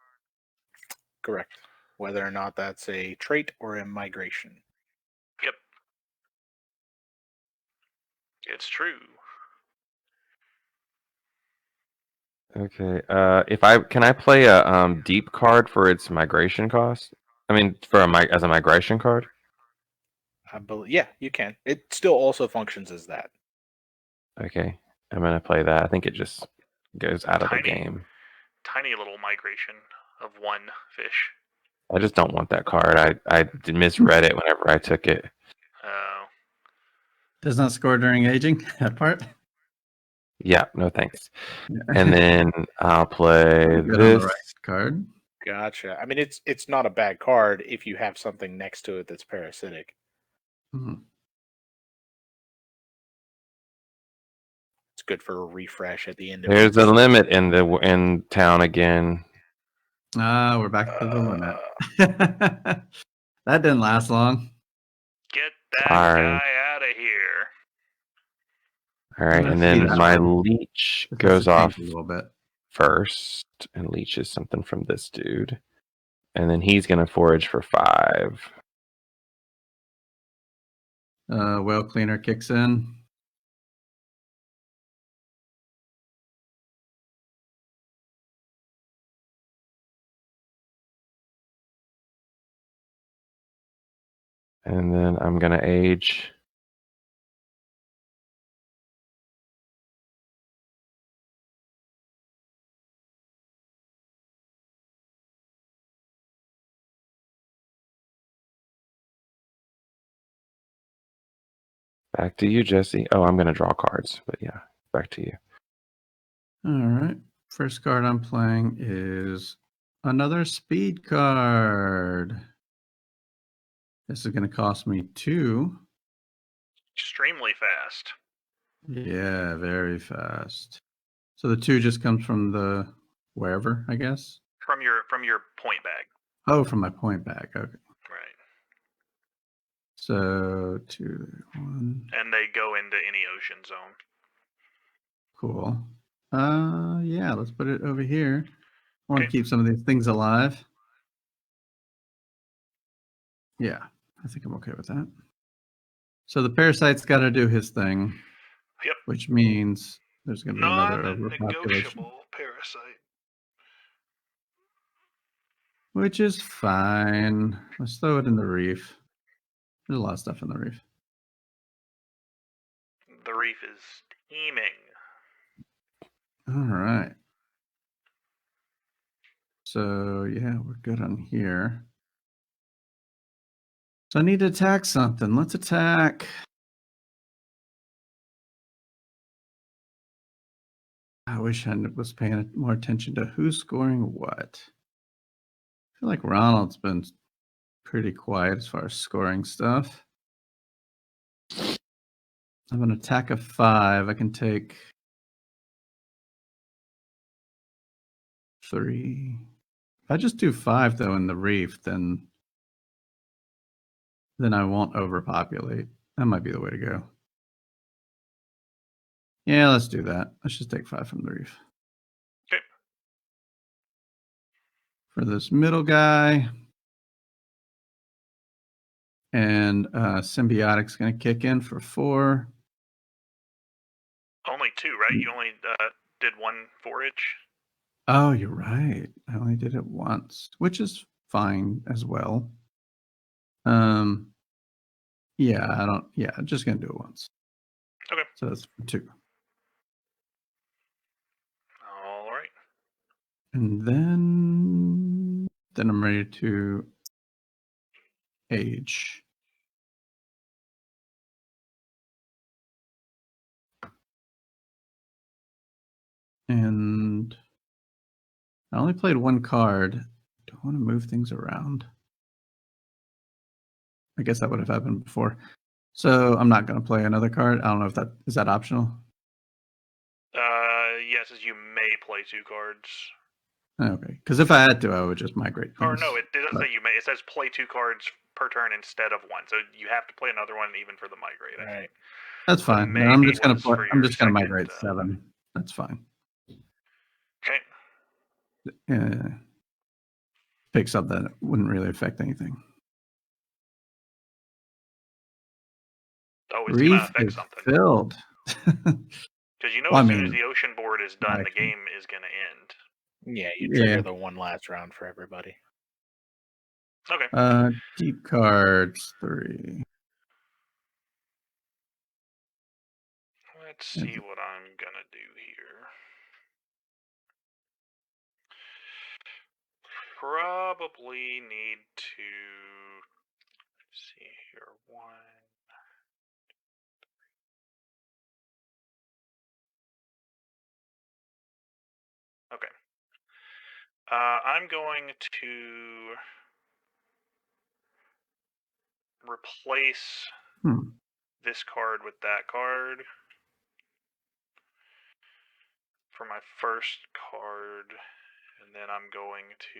Correct. Whether or not that's a trait or a migration. Yep. It's true. Okay. Can I play a deep card for its migration cost? I mean, as a migration card. I believe. Yeah, you can. It still also functions as that. Okay, I'm gonna play that. I think it just goes out of the game. Tiny little migration of 1 fish. I just don't want that card. I misread it whenever I took it. Oh. Does not score during aging, that part? Yeah, no thanks. And then I'll play this card. Gotcha. I mean, it's not a bad card if you have something next to it that's parasitic. Mm-hmm. It's good for a refresh at the end. There's a limit in town again. We're back to the limit. That didn't last long. Get that guy out of here. All right, and then my leech goes off a little bit first, and leeches something from this dude, and then he's gonna forage for 5. Well cleaner kicks in. And then I'm gonna age. Back to you, Jesse. Oh, I'm gonna draw cards, but yeah, back to you. All right. First card I'm playing is another speed card. This is going to cost me 2. Extremely fast. Yeah, very fast. So the 2 just comes from the wherever, I guess. From your point bag. Oh, from my point bag. Okay. Right. So 2, 1. And they go into any ocean zone. Cool. Yeah, let's put it over here. I want to keep some of these things alive. Yeah, I think I'm okay with that. So the parasite's got to do his thing. Yep. Which means there's going to be another overpopulation. Non-negotiable parasite. Which is fine. Let's throw it in the reef. There's a lot of stuff in the reef. The reef is steaming. All right. So, yeah, we're good on here. So I need to attack something. Let's attack. I wish I was paying more attention to who's scoring what. I feel like Ronald's been pretty quiet as far as scoring stuff. I'm an attack of 5. I can take 3. If I just do 5 though in the reef, then I won't overpopulate. That might be the way to go. Yeah, let's do that. Let's just take 5 from the reef. Okay. For this middle guy, And Symbiotic's going to kick in for 4. Only 2, right? You only did 1 forage? Oh, you're right. I only did it once, which is fine as well. Yeah, I'm just going to do it once. Okay. So that's 2. All right. And then I'm ready to age. And I only played 1 card. Do I want to move things around? I guess that would have happened before. So I'm not going to play another card. I don't know if that is optional. Yes, as you may play 2 cards. Okay, because if I had to, I would just migrate things. Or no, it doesn't say you may. It says play 2 cards per turn instead of 1. So you have to play another one even for the migrate. I think. That's fine. No, I'm just going to migrate 7. That's fine. Okay. Picks up that it wouldn't really affect anything. Oh, it's going to affect something. Filled. Because as soon as the ocean board is done, the game is going to end. Yeah, you trigger the one last round for everybody. Okay. Deep cards 3. Let's see what I'm going to do here. Probably need to see here. 1. Okay. I'm going to replace this card with that card for my first card, and then I'm going to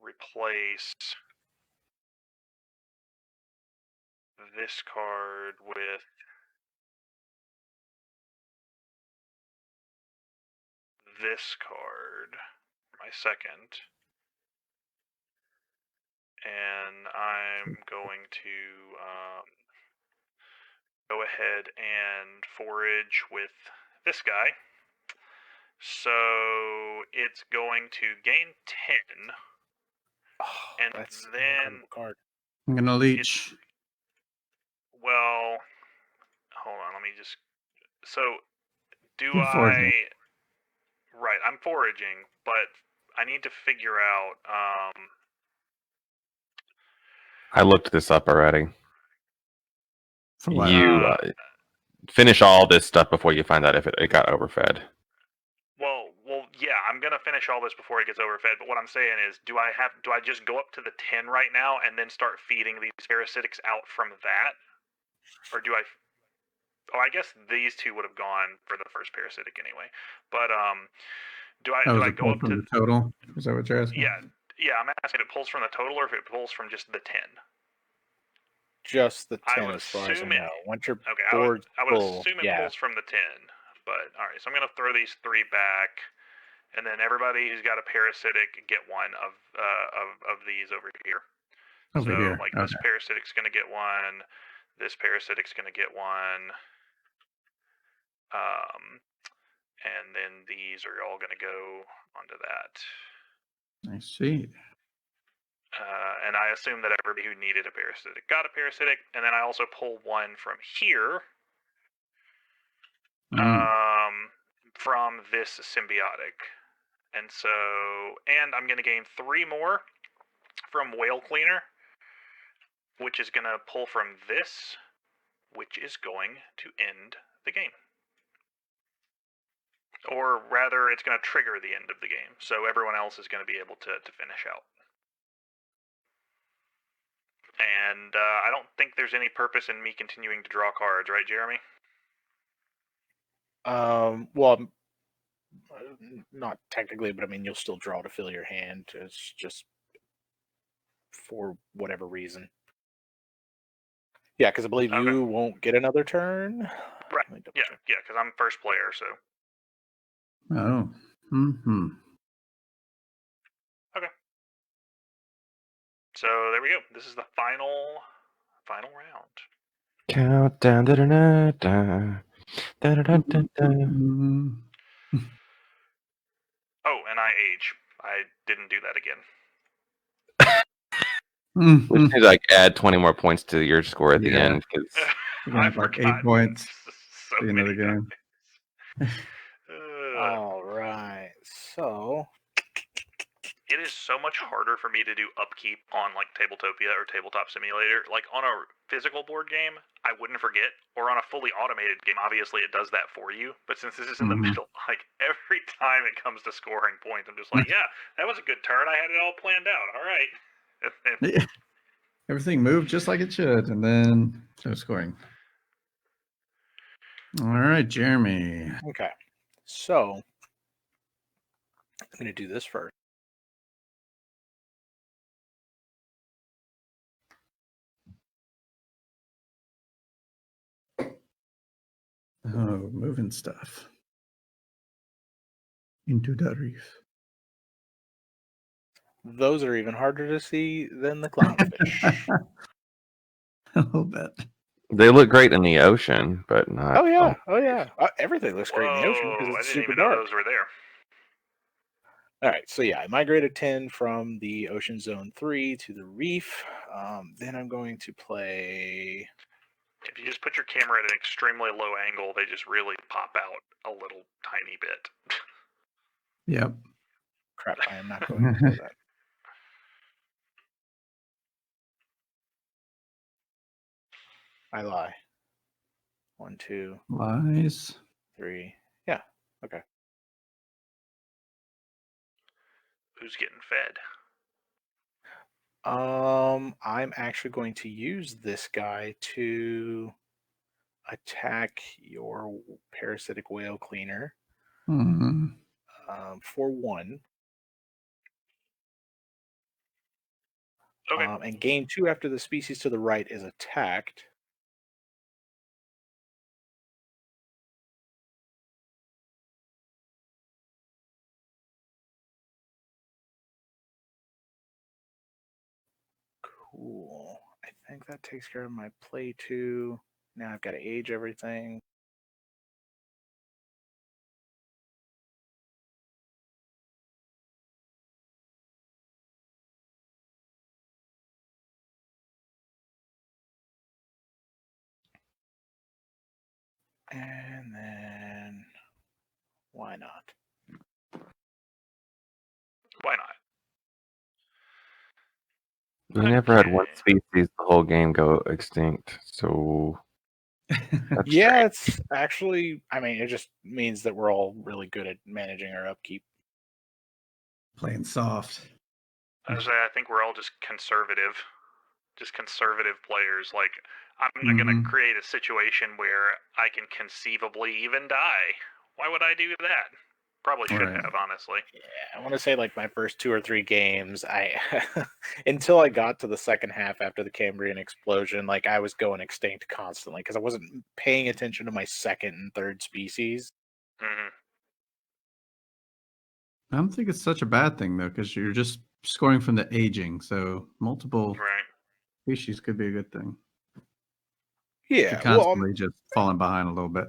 replace this card with this card, my second, and I'm going to go ahead and forage with this guy. So it's going to gain 10. And that's then card. I'm going to leech. Well, hold on, let me just... So, You're foraging. Right, I'm foraging, but I need to figure out... I looked this up already. For what? You finish all this stuff before you find out if it got overfed. Well, yeah, I'm gonna finish all this before it gets overfed. But what I'm saying is, do I just go up to the 10 right now and then start feeding these parasitics out from that, or do I? Oh, I guess these 2 would have gone for the first parasitic anyway. But do I go up to the total? Is that what you're asking? Yeah. I'm asking if it pulls from the total or if it pulls from just the 10. Just the 10 as far as I know. Once your board's I would assume it pulls from the 10. But all right, so I'm gonna throw these 3 back, and then everybody who's got a parasitic get 1 of these over here. This parasitic's gonna get 1. This parasitic's gonna get 1. And then these are all gonna go onto that. I see. And I assume that everybody who needed a parasitic got a parasitic, and then I also pull 1 from here. From this symbiotic. And I'm going to gain 3 more from Whale Cleaner, which is going to pull from this, which is going to end the game. Or rather, it's going to trigger the end of the game, so everyone else is going to be able to finish out. And I don't think there's any purpose in me continuing to draw cards, right, Jeremy? Well, not technically, but I mean, you'll still draw to fill your hand. It's just for whatever reason. Yeah, because I believe you won't get another turn. Right. Yeah, because I'm first player, so. Oh. Mm-hmm. Okay. So there we go. This is the final round. Countdown. Oh, and I age. I didn't do that again. Which is like add 20 more points to your score at the end. I've like 8 points. So at the end of the game. All right. So it is so much harder for me to do upkeep on like Tabletopia or Tabletop Simulator. Like on a physical board game, I wouldn't forget, or on a fully automated game, obviously it does that for you. But since this is in the middle, like every time it comes to scoring points, I'm just like, yeah, that was a good turn. I had it all planned out. All right. Yeah. Everything moved just like it should, and then no scoring. All right, Jeremy. Okay. So I'm going to do this first. Oh, moving stuff into the reef. Those are even harder to see than the clownfish. A little bit. They look great in the ocean, but not. Oh yeah, everything looks great in the ocean because it's I didn't super even know dark. those were there. All right, so yeah, I migrated 10 from the Ocean Zone 3 to the Reef. Then I'm going to play... If you just put your camera at an extremely low angle, they just really pop out a little tiny bit. Yep. Crap, I am not going to play that. I lie. 1, 2, Lies. 3. Yeah, okay. Who's getting fed? I'm actually going to use this guy to attack your parasitic whale cleaner for 1. Okay. And gain 2 after the species to the right is attacked. Cool. I think that takes care of my play 2. Now I've got to age everything. And then why not? Why not? We never had one species the whole game go extinct, so yeah, it's actually, I mean, it just means that we're all really good at managing our upkeep. Playing soft. I think we're all just conservative players. Like, I'm not going to create a situation where I can conceivably even die. Why would I do that? Probably should have, honestly. Yeah, I want to say like my first 2 or 3 games, I until I got to the second half after the Cambrian explosion, like I was going extinct constantly because I wasn't paying attention to my second and third species. I don't think it's such a bad thing though, because you're just scoring from the aging, so multiple species could be a good thing. Yeah, you're constantly just falling behind a little bit.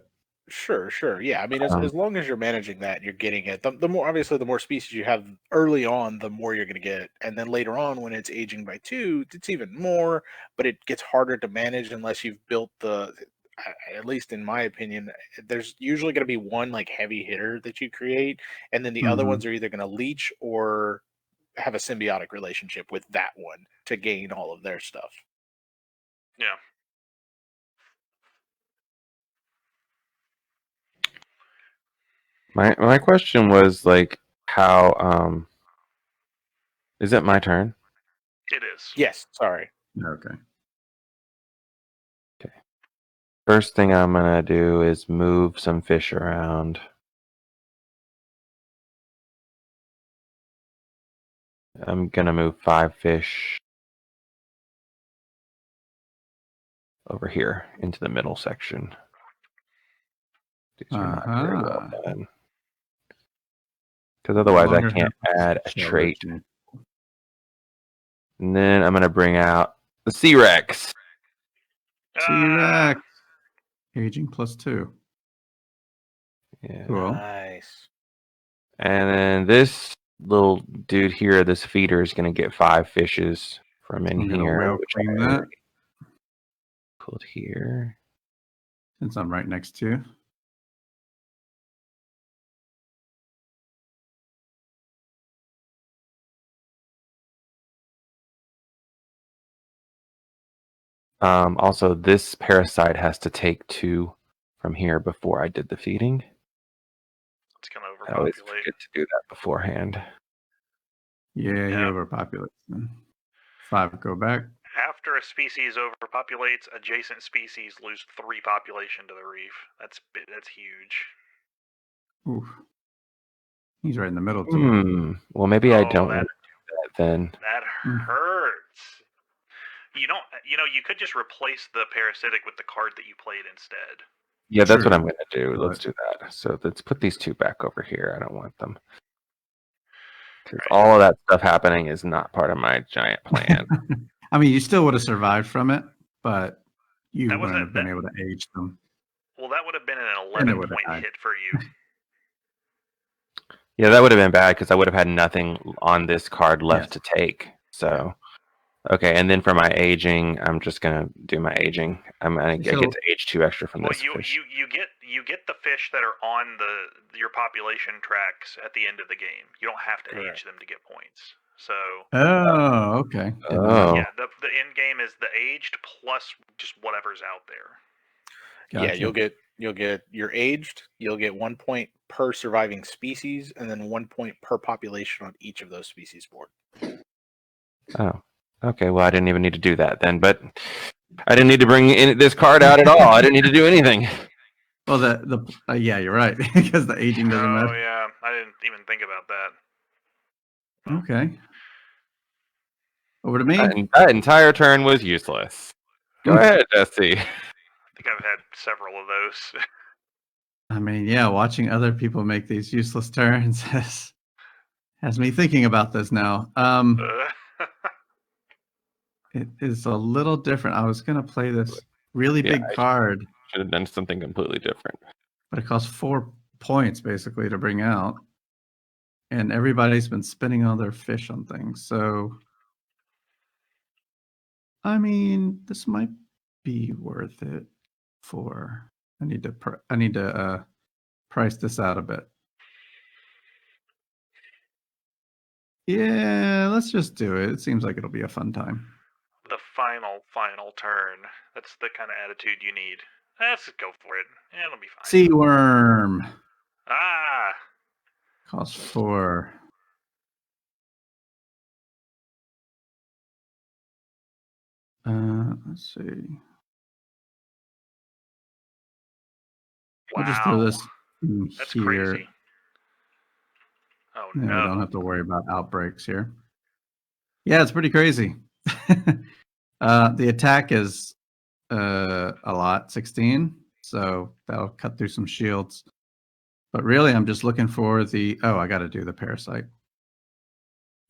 Sure. Yeah, I mean, as long as you're managing that, you're getting it. The more, obviously, the more species you have early on, the more you're going to get. And then later on, when it's aging by 2, it's even more. But it gets harder to manage unless you've built at least in my opinion, there's usually going to be one like heavy hitter that you create. And then the other ones are either going to leech or have a symbiotic relationship with that one to gain all of their stuff. Yeah. My question was like how is it my turn? It is. Yes, sorry. Okay. First thing I'm gonna do is move some fish around. I'm gonna move 5 fish over here into the middle section. These are not very well done. Because otherwise I can't add a trait. And then I'm going to bring out the C-Rex. T-Rex. Aging +2. Yeah. Cool. Nice. And then this little dude here, this feeder, is going to get 5 fishes from in I'm gonna here. well Which clean I that. pulled here. Since I'm right next to you. Also, this parasite has to take 2 from here before I did the feeding. It's going to I always overpopulate. forget to do that beforehand. Yeah, he overpopulates. Then 5 go back. After a species overpopulates, adjacent species lose 3 population to the reef. That's huge. Oof. He's right in the middle too. Well, maybe I Oh, don't that- want to do that then. That hurts. You don't. You could just replace the parasitic with the card that you played instead. Yeah, that's what True. I'm going to do. Let's do that. So let's put these 2 back over here. I don't want them. Because all of that stuff happening is not part of my giant plan. I mean, you still would have survived from it, but you That wouldn't wasn't- have been able to age them. Well, that would have been an And it 11-point would've hit for you. Yeah, that would have been bad because I would have had nothing on this card left Yes. to take. So, okay, and then for my aging, I'm just gonna do my aging. I get to age 2 extra from this fish. you get the fish that are on your population tracks at the end of the game. You don't have to age them to get points. So. Oh, okay. Oh. Yeah, the end game is the aged plus just whatever's out there. Gotcha. Yeah, you'll get your aged. You'll get 1 point per surviving species, and then 1 point per population on each of those species board. Oh, okay. Well, I didn't even need to do that then, but I didn't need to bring this card out at all. I didn't need to do anything. Well, yeah, you're right because the aging doesn't matter. Oh yeah, I didn't even think about that. Okay. Over to me. That entire turn was useless. Go ahead, Jesse. I think I've had several of those. I mean, yeah, watching other people make these useless turns has me thinking about this now. It is a little different. I was going to play this really big card. Should have done something completely different. But it costs 4 points basically to bring out. And everybody's been spending all their fish on things. So, I mean, this might be worth it for. I need to price this out a bit. Yeah, let's just do it. It seems like it'll be a fun time. The final turn. That's the kind of attitude you need. Let's go for it. Yeah, it'll be fine. Sea worm. Ah. Cost 4. Let's see. Wow. We'll just throw this in That's here. crazy. Oh Yeah, no. we don't have to worry about outbreaks here. Yeah, it's pretty crazy. The attack is a lot, 16. So that'll cut through some shields. But really, I'm just looking for the... Oh, I got to do the parasite.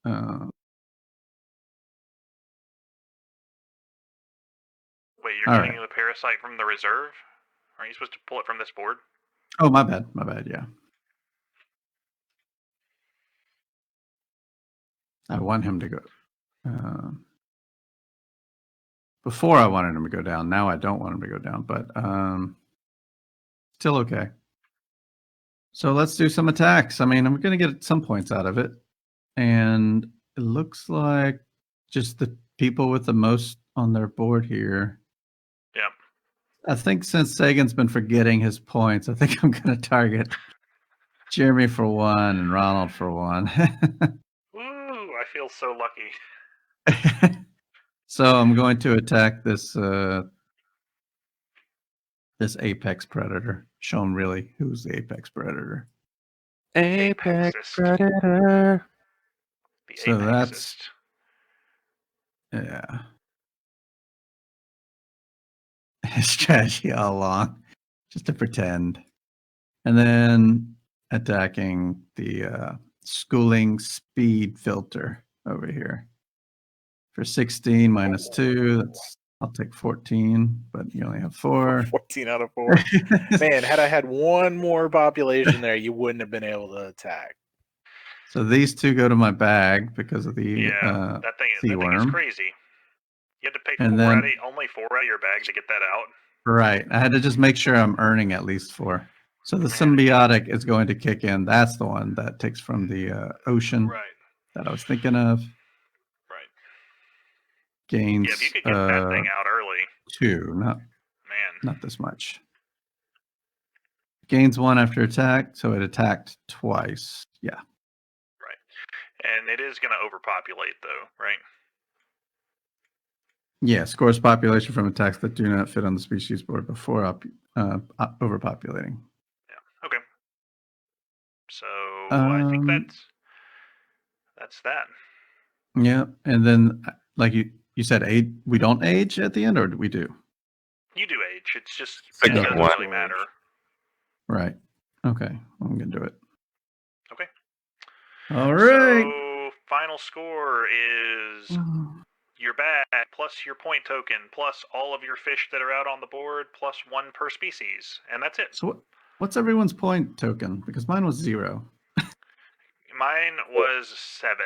Wait, you're getting the parasite from the reserve? Aren't you supposed to pull it from this board? Oh, my bad, yeah. I want him to go... before I wanted him to go down. Now I don't want him to go down, but still okay. So let's do some attacks. I mean, I'm going to get some points out of it. And it looks like just the people with the most on their board here. Yep. I think since Sagan's been forgetting his points, I think I'm going to target Jeremy for 1 and Ronald for 1. Ooh, I feel so lucky. So I'm going to attack this this apex predator. Show him really who's the apex predator. Apex predator. So that's yeah. His strategy all along, just to pretend, and then attacking the schooling speed filter over here. For 16 minus 2, I'll take 14, but you only have 4. 14 out of 4. Man, had I had one more population there, you wouldn't have been able to attack. So these 2 go to my bag because of the that thing is crazy. You had to pay only 4 out of your bag to get that out. Right. I had to just make sure I'm earning at least 4. So the symbiotic is going to kick in. That's the one that takes from the ocean that I was thinking of. Right. Gains. Yeah, if you could get that thing out early. 2, not this much. Gains 1 after attack, so it attacked twice. Yeah. Right. And it is going to overpopulate, though, right? Yeah, scores population from attacks that do not fit on the species board before overpopulating. Yeah. Okay. So I think that's that. Yeah, and then like you said, we don't age at the end, or we do? You do age. It's just it doesn't really matter. Right. Okay. I'm gonna do it. Okay. All right. So final score is your bag plus your point token plus all of your fish that are out on the board plus 1 per species, and that's it. So what's everyone's point token? Because mine was 0. Mine was 7.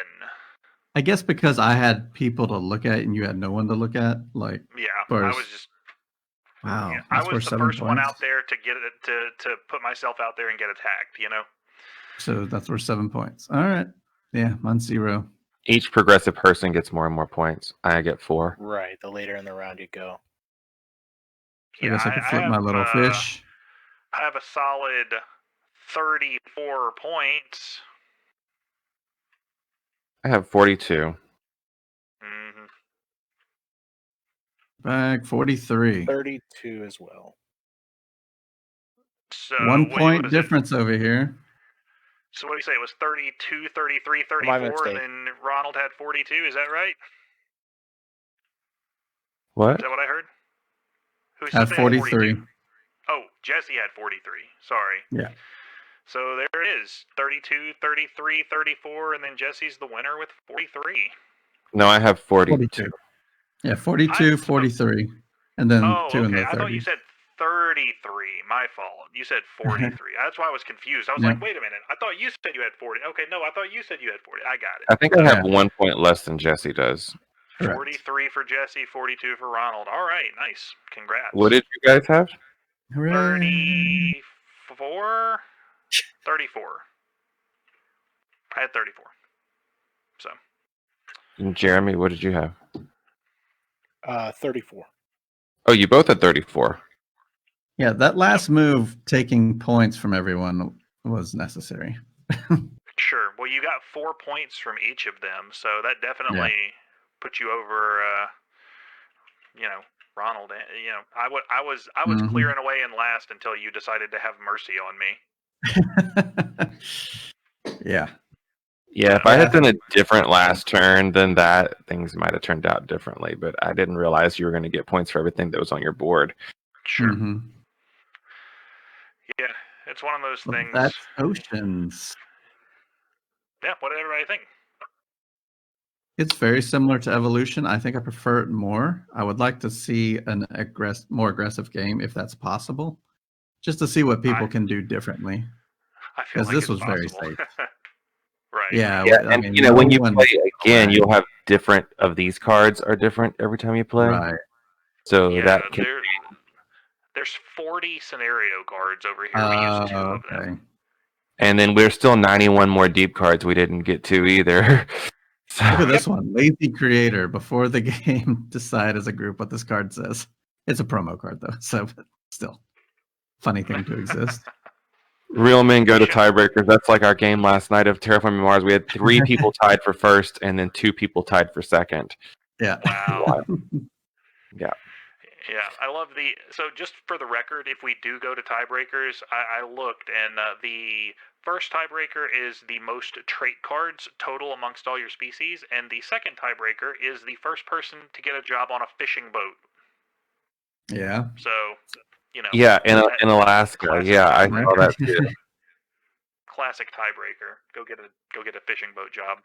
I guess because I had people to look at and you had no one to look at. Like, I was just. Wow. Yeah, I was the first one out there to get it to put myself out there and get attacked. So that's worth 7 points. All right. Yeah, mine's 0. Each progressive person gets more and more points. I get 4. Right. The later in the round you go. So I guess I could flip my little fish. I have a solid 34 points. I have 42. Mm-hmm. Bag 43. 32 as well. So 1 point difference over here. So what do you say? It was 32, 33, 34, and then Ronald had 42. Is that right? What? Is that what I heard? Who said 43. Oh, Jesse had 43. Sorry. Yeah. So there it is. 32, 33, 34, and then Jesse's the winner with 43. No, I have 42. Yeah, 42, 43, and then 2 in the 30s. I thought you said 33. My fault. You said 43. That's why I was confused. I was like, wait a minute. I thought you said you had 40. Okay, no, I thought you said you had 40. I got it. I think I have 1 point less than Jesse does. 43 for Jesse, 42 for Ronald. All right, nice. Congrats. What did you guys have? 34? 34. I had 34. So. And Jeremy, what did you have? 34. Oh, you both had 34. Yeah, that last move, taking points from everyone, was necessary. Sure. Well, you got 4 points from each of them, so that definitely put you over. Ronald. I was clearing away in last until you decided to have mercy on me. Yeah. Yeah, if I had done a different last turn than that, things might have turned out differently. But I didn't realize you were going to get points for everything that was on your board. Sure. Mm-hmm. Yeah, it's one of those things. That's Oceans. Yeah, what did everybody think? It's very similar to Evolution. I think I prefer it more. I would like to see an more aggressive game if that's possible, just to see what people can do differently. I feel like this was possible. Very safe. Right. Yeah, I mean, when you play again, you'll have different of these cards are different every time you play. Right. So there's 40 scenario cards over here. We used 2 of them. And then we're still 91 more deep cards we didn't get to either. So. Look at this one. Lazy creator. Before the game, decide as a group what this card says. It's a promo card, though. So still, funny thing to exist. Real men go to tiebreakers. That's like our game last night of Terraforming Mars. We had 3 people tied for first and then 2 people tied for second. Yeah. Wow. Yeah. Yeah, I love so just for the record, if we do go to tiebreakers, I looked, and the first tiebreaker is the most trait cards total amongst all your species, and the second tiebreaker is the first person to get a job on a fishing boat. Yeah. So, Yeah, in Alaska. I saw that too. Classic tiebreaker. Go get a fishing boat job.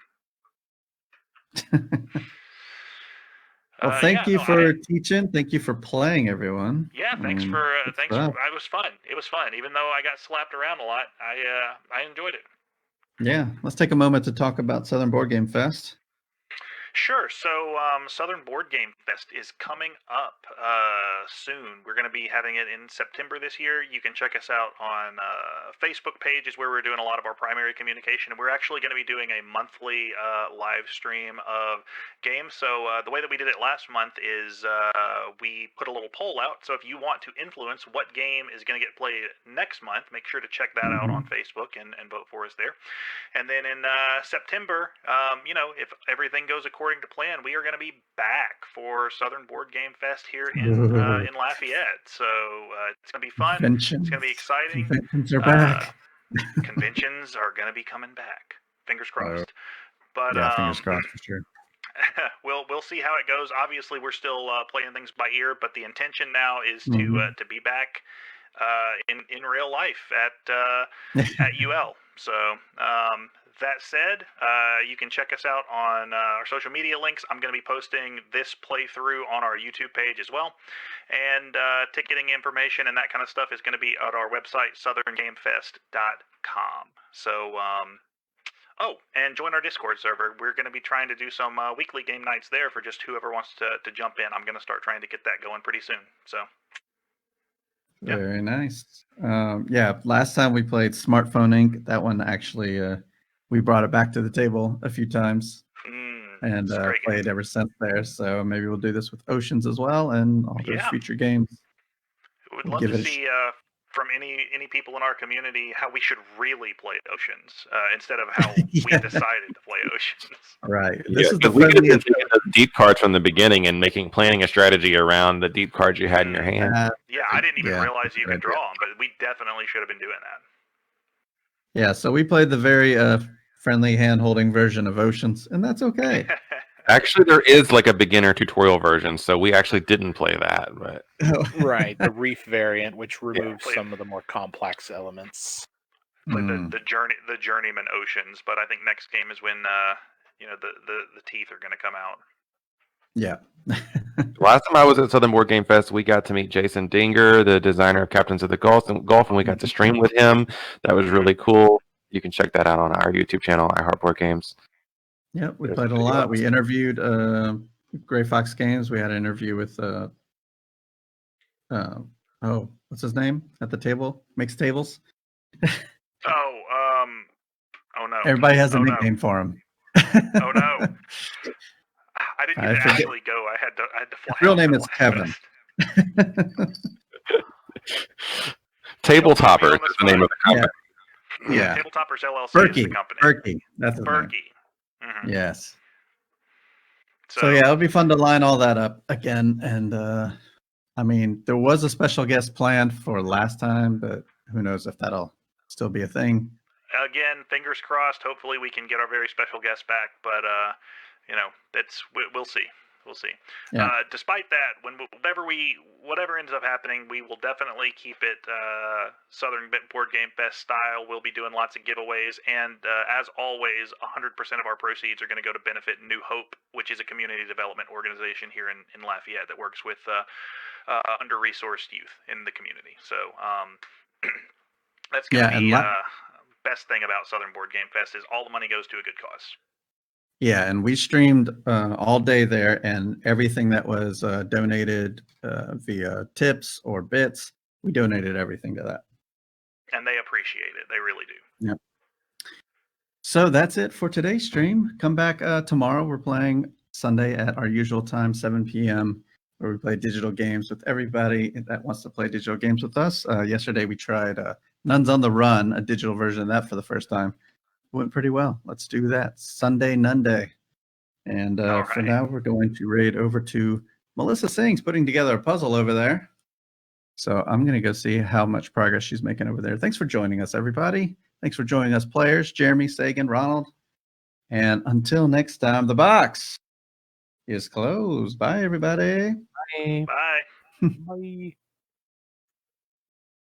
Well, thank you for teaching. Thank you for playing, everyone. Yeah, thanks for. It was fun. It was fun, even though I got slapped around a lot. I enjoyed it. Yeah, let's take a moment to talk about Southern Board Game Fest. Sure. So Southern Board Game Fest is coming up soon. We're going to be having it in September this year. You can check us out on Facebook page is where we're doing a lot of our primary communication. And we're actually going to be doing a monthly live stream of games. So the way that we did it last month is we put a little poll out. So if you want to influence what game is going to get played next month, make sure to check that out on Facebook and vote for us there. And then in September, if everything goes according to plan, we are going to be back for Southern Board Game Fest here in Lafayette. So it's going to be fun. It's going to be exciting. Conventions are back. Conventions are going to be coming back. Fingers crossed. But yeah, fingers crossed for sure. We'll see how it goes. Obviously, we're still playing things by ear, but the intention now is to be back in real life at UL. So that said, you can check us out on our social media links. I'm going to be posting this playthrough on our YouTube page as well. And ticketing information and that kind of stuff is going to be at our website, southerngamefest.com. So, and join our Discord server. We're going to be trying to do some weekly game nights there for just whoever wants to jump in. I'm going to start trying to get that going pretty soon. So. Very nice. Last time we played Smartphone Inc. That one actually, we brought it back to the table a few times and played ever since there. So maybe we'll do this with Oceans as well and all those future games. We'd love to see from any people in our community how we should really play Oceans instead of how we decided to play Oceans. Right. This is the deep cards from the beginning and planning a strategy around the deep cards you had in your hand. I didn't even realize you could draw them, but we definitely should have been doing that. Yeah, so we played the very friendly hand-holding version of Oceans, and that's okay. Actually, there is like a beginner tutorial version, so we actually didn't play that. But right, the Reef variant, which removes some of the more complex elements. Like the journeyman Oceans, but I think next game is when the teeth are going to come out. Yeah. Last time I was at Southern Board Game Fest, we got to meet Jason Dinger, the designer of Captains of the Golf, and we got to stream with him. That was really cool. You can check that out on our YouTube channel, iHeartBoard Games. Yeah, we played a lot. We interviewed Gray Fox Games. We had an interview with what's his name at the table? Makes tables. Oh no. Everybody has a nickname for him. Oh no. I didn't get to actually go. I had to fly. His real name is Kevin. Tabletopper is the name of the company. Yeah. Tabletoppers LLC is the company. Berkey. That's his name. Mm-hmm. Yes. So it'll be fun to line all that up again. And there was a special guest planned for last time, but who knows if that'll still be a thing. Again, fingers crossed. Hopefully we can get our very special guest back, but we'll see. We'll see. Yeah. Despite that, whatever ends up happening, we will definitely keep it Southern Board Game Fest style. We'll be doing lots of giveaways, and as always, 100% of our proceeds are going to go to benefit New Hope, which is a community development organization here in Lafayette that works with under-resourced youth in the community. So that's going to be best thing about Southern Board Game Fest is all the money goes to a good cause. Yeah, and we streamed all day there, and everything that was donated via tips or bits, we donated everything to that. And they appreciate it. They really do. Yep. So that's it for today's stream. Come back tomorrow. We're playing Sunday at our usual time, 7 p.m., where we play digital games with everybody that wants to play digital games with us. Yesterday we tried Nuns on the Run, a digital version of that for the first time. Went pretty well. Let's do that. Sunday Nun Day. And for now, we're going to raid over to Melissa Sings putting together a puzzle over there. So I'm going to go see how much progress she's making over there. Thanks for joining us, everybody. Thanks for joining us, players. Jeremy, Sagan, Ronald. And until next time, the box is closed. Bye, everybody. Bye. Bye. Bye.